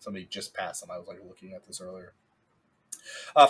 Somebody just passed them. I was looking at this earlier.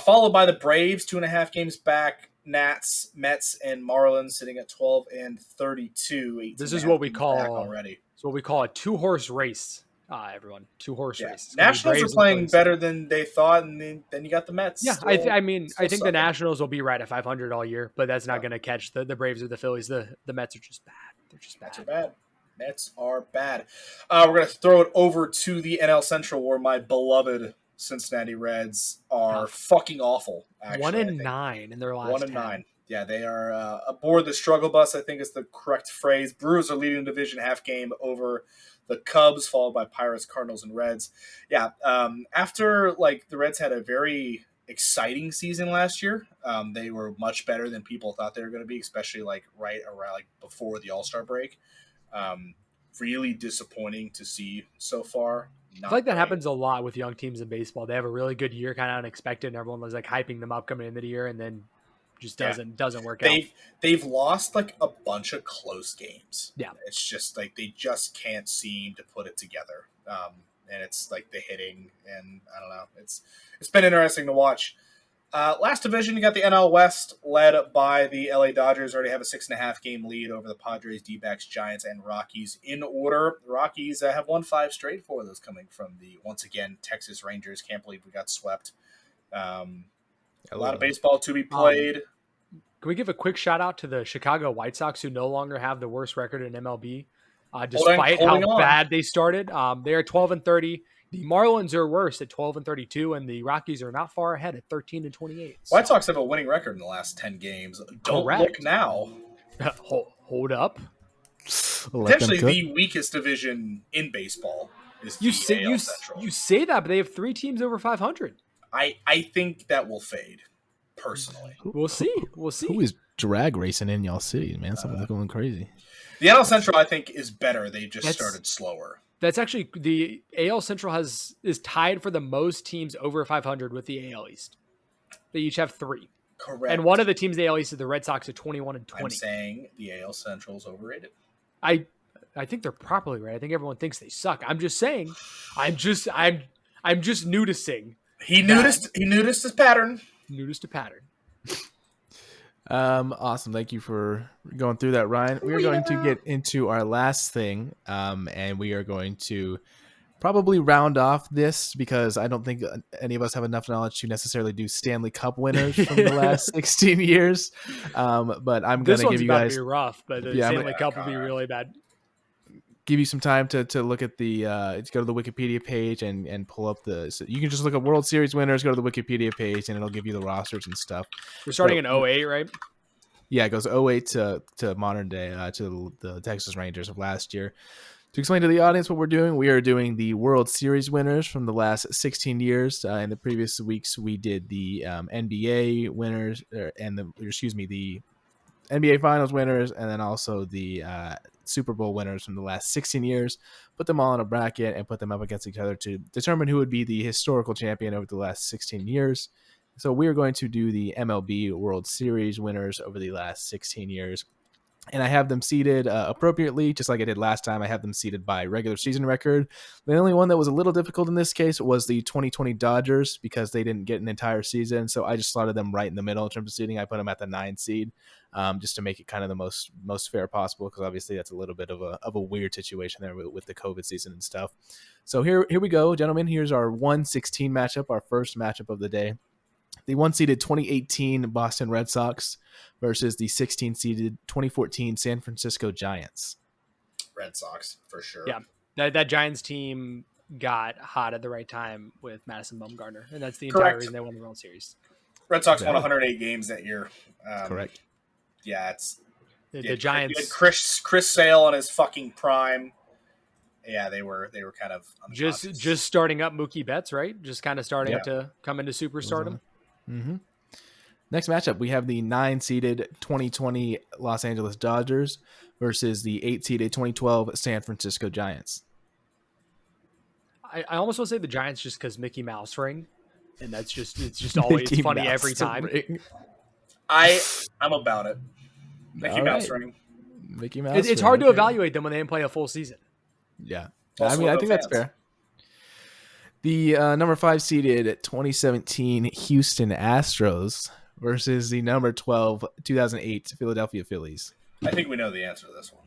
Followed by the Braves, 2.5 games back. Nats, Mets, and Marlins sitting at 12 and 32. This is what we call already. It's what we call a 2-horse race. Everyone, 2-horse race. Nationals are playing better than they thought, and then you got the Mets. Yeah, I think sucking. The Nationals will be right at 500 all year, but that's not going to catch the Braves or the Phillies. The Mets are just bad. They're just bad. Mets are bad. We're going to throw it over to the NL Central, where my beloved Cincinnati Reds are fucking awful. Actually, 1-9 in their last 1-9. Yeah, they are aboard the struggle bus, I think is the correct phrase. Brewers are leading the division half game over the Cubs, followed by Pirates, Cardinals, and Reds. Yeah, after the Reds had a very exciting season last year, they were much better than people thought they were going to be, especially right around before the All-Star break. Really disappointing to see so far. I feel like that happens a lot with young teams in baseball. They have a really good year, kind of unexpected, and everyone was hyping them up coming into the year, and then just doesn't work out. They've lost a bunch of close games. Yeah, it's just they just can't seem to put it together. And it's the hitting, and I don't know. It's been interesting to watch. Last division, you got the NL West, led by the LA Dodgers. Already have a 6.5 game lead over the Padres, D-backs, Giants, and Rockies in order. The Rockies have won 5 straight, 4 of those coming from the, once again, Texas Rangers. Can't believe we got swept. A lot of baseball to be played. Can we give a quick shout out to the Chicago White Sox, who no longer have the worst record in MLB, despite how bad they started? They are 12 and 30. The Marlins are worse at 12 and 32, and the Rockies are not far ahead at 13 and 28. So. White Sox have a winning record in the last 10 games. Don't look now. Hold up. Potentially the weakest division in baseball is the AL Central. You say that, but they have 3 teams over 500. I think that will fade, personally. We'll see. Who is drag racing in y'all cities, man? Something's going crazy. The AL Central, I think, is better. They just started slower. That's actually the AL Central is tied for the most teams over 500 with the AL East. They each have 3. Correct. And one of the teams in the AL East is the Red Sox at 21 and 20. I'm saying the AL Central is overrated. I think they're properly right. I think everyone thinks they suck. I'm just saying. I'm just noticing. He noticed his pattern. Noticed a pattern. Awesome. Thank you for going through that, Ryan. We are going to get into our last thing, and we are going to probably round off this because I don't think any of us have enough knowledge to necessarily do Stanley Cup winners from the last 16 years. But I'm going to give you guys. This one's about to be rough, but the Stanley Cup will be really bad. Give you some time to look at the to go to the Wikipedia page and pull up so you can just look at World Series winners, go to the Wikipedia page, and it'll give you the rosters and stuff. We're starting in 08, right? Yeah, it goes 08 to modern day, to the Texas Rangers of last year. To explain to the audience what we're doing, we are doing the World Series winners from the last 16 years. In the previous weeks, we did the NBA winners the NBA Finals winners, and then also the Super Bowl winners from the last 16 years. Put them all in a bracket and put them up against each other to determine who would be the historical champion over the last 16 years. So we are going to do the MLB World Series winners over the last 16 years. And I have them seeded appropriately, just like I did last time. I have them seeded by regular season record. The only one that was a little difficult in this case was the 2020 Dodgers because they didn't get an entire season. So I just slotted them right in the middle in terms of seeding. I put them at the 9 seed just to make it kind of the most fair possible because obviously that's a little bit of a weird situation there with the COVID season and stuff. So here we go, gentlemen. Here's our 1-16 matchup, our first matchup of the day. The 1-seeded 2018 Boston Red Sox versus the 16-seeded 2014 San Francisco Giants. Red Sox, for sure. Yeah, that Giants team got hot at the right time with Madison Bumgarner, and that's the entire reason they won the World Series. Red Sox won 108 games that year. Correct. Yeah, it's the Giants. You had Chris Sale in his fucking prime. Yeah, they were kind of just starting up Mookie Betts, right? Just kind of starting to come into superstardom. Mm-hmm. Next matchup, we have the 9-seeded 2020 Los Angeles Dodgers versus the 8-seeded 2012 San Francisco Giants. I almost want to say the Giants just because Mickey Mouse ring, and it's just always funny every time. I'm about it. Mickey Mouse ring. Mickey Mouse. It's hard to evaluate them when they didn't play a full season. Yeah. Also I mean, I no think fans. that's fair. The number 5 seeded 2017 Houston Astros versus the number 12 2008 Philadelphia Phillies. I think we know the answer to this one.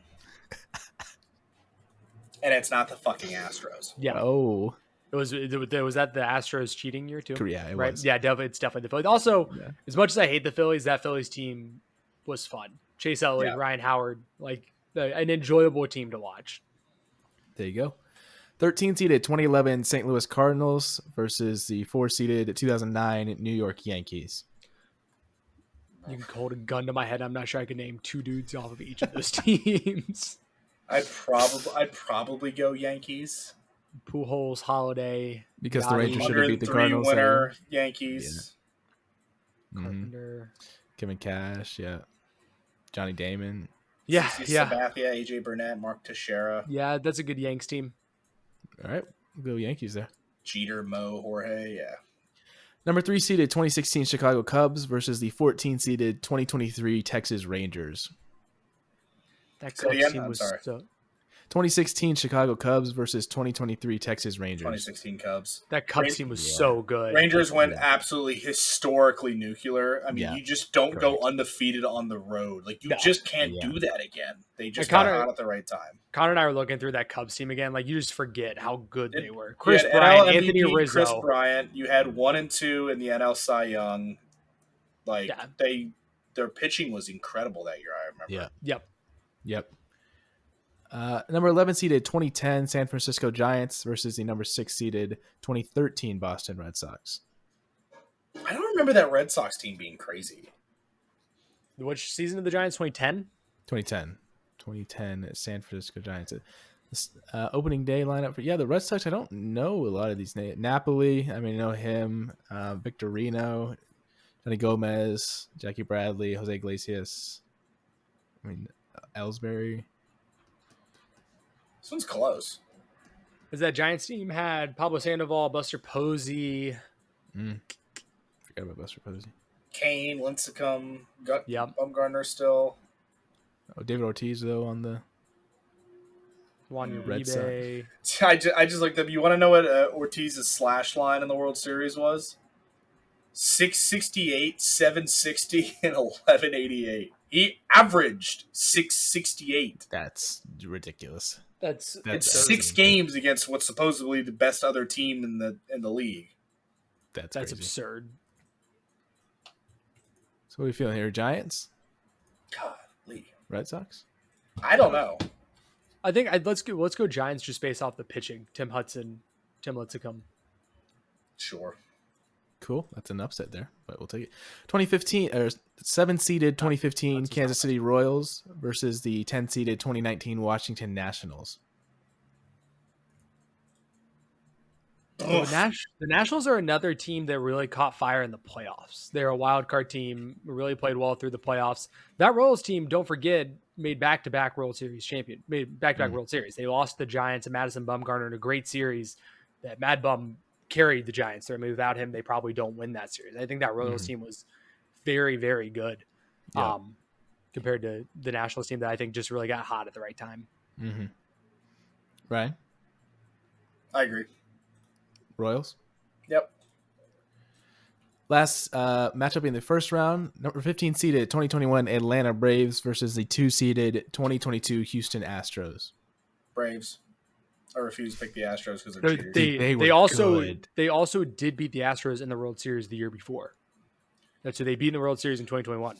And it's not the fucking Astros. Yeah. Oh. Was that the Astros cheating year too? Yeah, it right? was. Yeah, it's definitely the Phillies. Also, Yeah. as much as I hate the Phillies, that Phillies team was fun. Chase Elliott, Yeah. Ryan Howard, like an enjoyable team to watch. There you go. 13 seeded 2011 St. Louis Cardinals versus the 4 seeded 2009 New York Yankees. You can hold a gun to my head. I'm not sure I can name 2 dudes off of each of those teams. I'd probably go Yankees. Pujols, Holiday, Because the Rangers should have beat the 103 Cardinals. winner Yankees. Carpenter. Kevin Cash, yeah. Johnny Damon. Yeah, yeah. Sabathia, AJ Burnett, Mark Teixeira. Yeah, that's a good Yanks team. All right, we'll go Yankees there. Jeter, Mo, Jorge, yeah. Number 3 seeded 2016 Chicago Cubs versus the 14 seeded 2023 Texas Rangers. That Say it Cubs again? team I'm was sorry. so 2016 Chicago Cubs versus 2023 Texas Rangers. 2016 Cubs. that Cubs team was so good. Rangers went absolutely historically nuclear. I mean, Yeah. you just don't go Correct. undefeated on the road. Like, you No. just can't Yeah. do that again. They just And got Connor- hot at the right time. Connor and I were looking through that Cubs team again. Like, you just forget how good they were. You Chris had Bryant, NL Anthony MVP, Rizzo. Chris Bryant. You had 1 and 2 in the NL Cy Young. Like, Yeah. their pitching was incredible that year, I remember. Yeah. Yep. Yep. Number 11 seeded 2010 San Francisco Giants versus the number 6 seeded 2013 Boston Red Sox. I don't remember that Red Sox team being crazy. Which season of the Giants? 2010? 2010 San Francisco Giants. This, opening day lineup for the Red Sox. I don't know a lot of these names. Napoli, I mean, I know him. Victorino, Johnny Gomez, Jackie Bradley, Jose Iglesias. I mean, Ellsbury. This one's close. Is that Giants team had Pablo Sandoval, Buster Posey? Forgot about Buster Posey. Kane, Lincecum, Yep. Bumgarner still. Oh, David Ortiz though on the Juan Red Uribe. I just looked up. You want to know what Ortiz's slash line in the World Series was? 668, 760, and 1188. He averaged 668. That's ridiculous. That's In absurd. 6 games against what's supposedly the best other team in the league. That's crazy. absurd. So what are you feeling here? Giants? Golly. Red Sox? I don't know. I think let's go Giants just based off the pitching. Tim Hudson, Tim Lincecum. Sure. Cool. That's an upset there, but we'll take it. 2015 or 7-seeded 2015 Kansas City Royals versus the 10-seeded 2019 Washington Nationals. The Nationals are another team that really caught fire in the playoffs. They're a wild card team, really played well through the playoffs. That Royals team, don't forget, made back-to-back World Series champion. Made back-to-back World Series. They lost the Giants and Madison Bumgarner in a great series that Mad Bum carried the Giants. I mean, without him, they probably don't win that series. I think that Royals team was very, very good compared to the Nationals team that I think just really got hot at the right time. Mm-hmm. Right? I agree. Royals? Yep. Last matchup in the first round, number 15 seeded 2021 Atlanta Braves versus the 2 seeded 2022 Houston Astros. Braves. I refuse to pick the Astros because they're cheaters. They were good. They also did beat the Astros in the World Series the year before. That's who they beat in the World Series in 2021.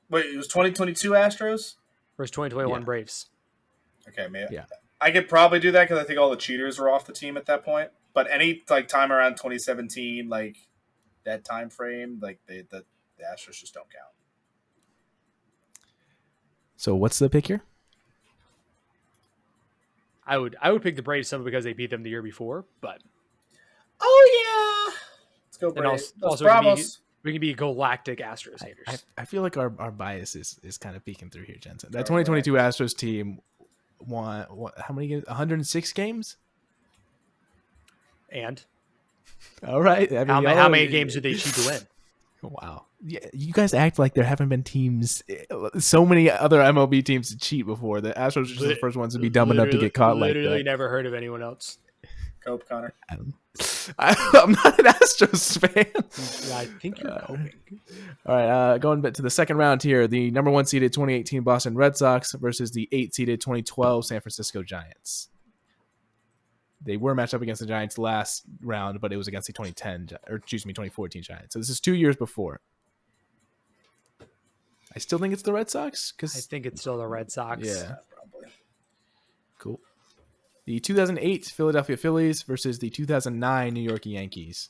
Wait, it was 2022 Astros? Versus 2021 Yeah. Braves. Okay, maybe. Yeah. I could probably do that because I think all the cheaters were off the team at that point. But any time around 2017, that time frame, the Astros just don't count. So what's the pick here? I would pick the Braves simply because they beat them the year before, but Oh yeah, let's go and Braves. also Bravos. we can be galactic Astros haters. I feel like our bias is kind of peeking through here, Jensen. That 2022 Astros team won how many games? 106 games? And All right. I mean, how many games did they cheat to win? Wow. Yeah, you guys act like there haven't been teams, so many other MLB teams to cheat before. The Astros are just the first ones to be dumb enough to get caught like that. Literally never heard of anyone else. Cope, Connor. I'm not an Astros fan. Yeah, I think you're coping. All right, going back to the second round here, the number 1 seeded 2018 Boston Red Sox versus the 8 seeded 2012 San Francisco Giants. They were matched up against the Giants last round, but it was against the 2014 Giants. So this is 2 years before. I still think it's the Red Sox. I think it's still the Red Sox. Yeah, probably. Cool. The 2008 Philadelphia Phillies versus the 2009 New York Yankees.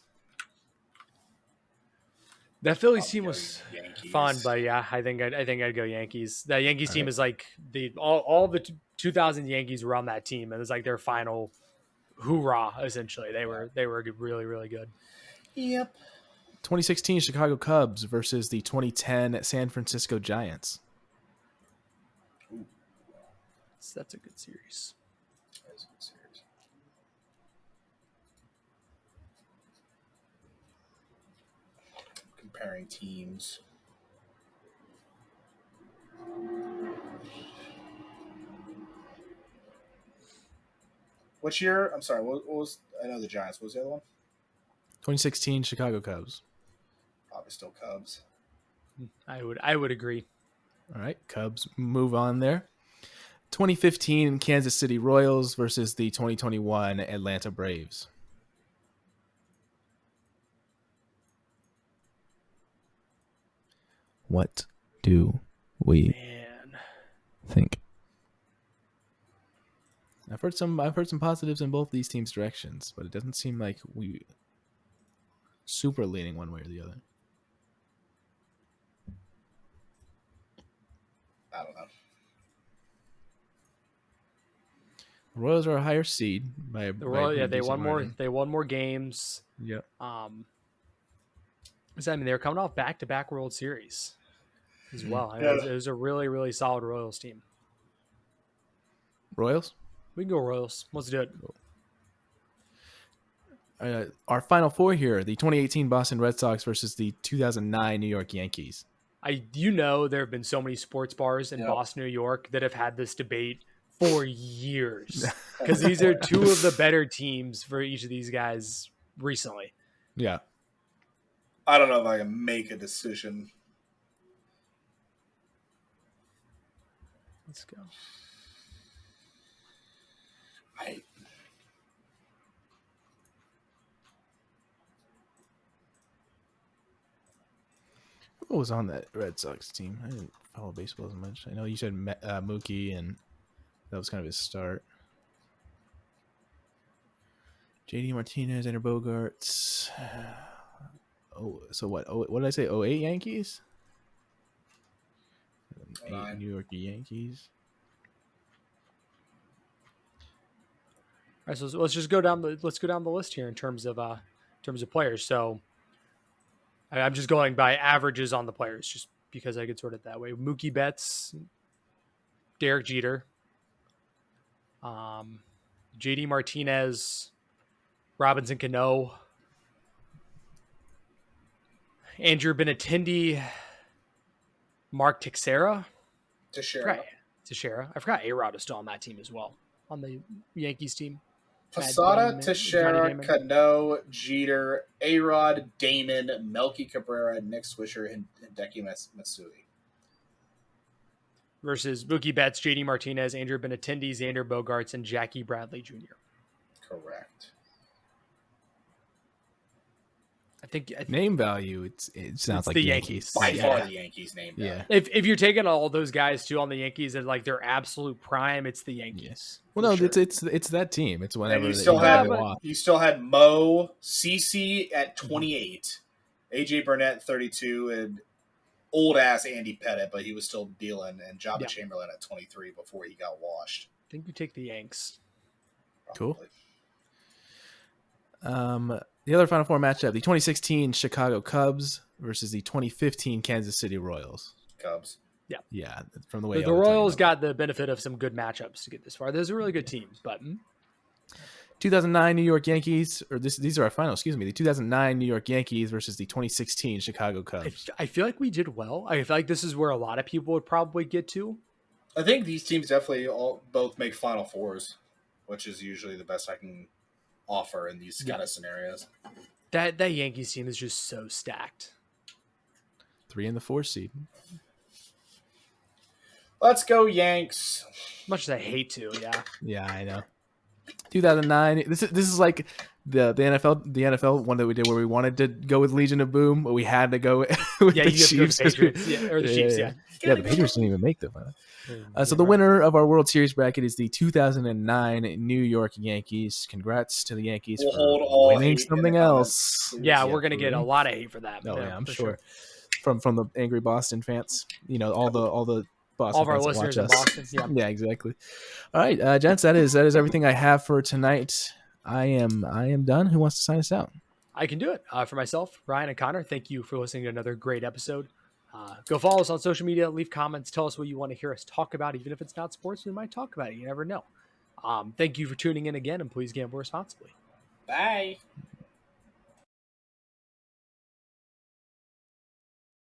That Phillies team was fun, but yeah, I think I'd go Yankees. That Yankees team is like all the 2000 Yankees were on that team, and it was like their final hoorah. Essentially, they were really, really good. Yep. 2016 Chicago Cubs versus the 2010 San Francisco Giants. That's a good series. That's a good series. Comparing teams. Which year? I'm sorry. What was? I know the Giants. What was the other one? 2016 Chicago Cubs. Probably still Cubs. I would agree. All right, Cubs move on there. 2015 Kansas City Royals versus the 2021 Atlanta Braves. What do we think? I've heard some positives in both these teams' directions, but it doesn't seem like we super leaning one way or the other. I don't know. The Royals are a higher seed by they won more. They won more games. Yeah. I mean, they were coming off back-to-back World Series as well. Yeah. It was a really, really solid Royals team. Royals? We can go Royals. Let's do it. Cool. Our final four here: the 2018 Boston Red Sox versus the 2009 New York Yankees. There have been so many sports bars in Boston, New York that have had this debate for years because these are two of the better teams for each of these guys recently. Yeah. I don't know if I can make a decision. Let's go. Who was on that Red Sox team? I didn't follow baseball as much. I know you said Mookie, and that was kind of his start. JD Martinez, Ender Bogarts. So what? What did I say? 08 Yankees? 8 New York Yankees. All right, so let's just go down the list here in terms of players. So I'm just going by averages on the players, just because I could sort it that way. Mookie Betts, Derek Jeter, JD Martinez, Robinson Cano, Andrew Benintendi, Mark Teixeira. I forgot A-Rod is still on that team as well, on the Yankees team. Posada, Teixeira, Cano, Jeter, A-Rod, Damon, Melky Cabrera, Nick Swisher, and Hideki Matsui. Versus Mookie Betts, JD Martinez, Andrew Benintendi, Xander Bogaerts, and Jackie Bradley Jr. Correct. I think name value. It sounds like the Yankees. By far the Yankees name value. Yeah. If you're taking all those guys too on the Yankees and like their absolute prime, it's the Yankees. Yes. Well, no, sure. it's that team. It's whenever you still had Mo, CC at 28, AJ Burnett 32, and old ass Andy Pettit, but he was still dealing, and Jabba Chamberlain at 23 before he got washed. I think you take the Yanks. Probably. Cool. The other Final Four matchup, the 2016 Chicago Cubs versus the 2015 Kansas City Royals. Cubs. Yeah. Yeah, from the way the Royals got the benefit of some good matchups to get this far. There's a really good team, but 2009 New York Yankees, or these are our final. Excuse me, the 2009 New York Yankees versus the 2016 Chicago Cubs. I feel like we did well. I feel like this is where a lot of people would probably get to. I think these teams definitely both make Final Fours, which is usually the best I can offer in these kind of scenarios. That Yankees team is just so stacked. 3 and the 4 seed. Let's go Yanks. Much as I hate to, yeah. Yeah, I know. 2009. This is like the NFL one that we did where we wanted to go with Legion of Boom, but we had to go with the Chiefs. Or the Chiefs, yeah. Yeah, the Patriots didn't even make the final. So the winner of our World Series bracket is the 2009 New York Yankees. Congrats to the Yankees for winning something else. Yeah, we're gonna get a lot of hate for that. Oh yeah, I'm sure. From the angry Boston fans, all the Boston all of our fans listeners watch in us. Boston. Yeah, exactly. All right, gents, that is everything I have for tonight. I am done. Who wants to sign us out? I can do it. For myself, Ryan and Connor, thank you for listening to another great episode. Go follow us on social media, leave comments, tell us what you want to hear us talk about. Even if it's not sports, we might talk about it. You never know. Thank you for tuning in again, and please gamble responsibly. Bye.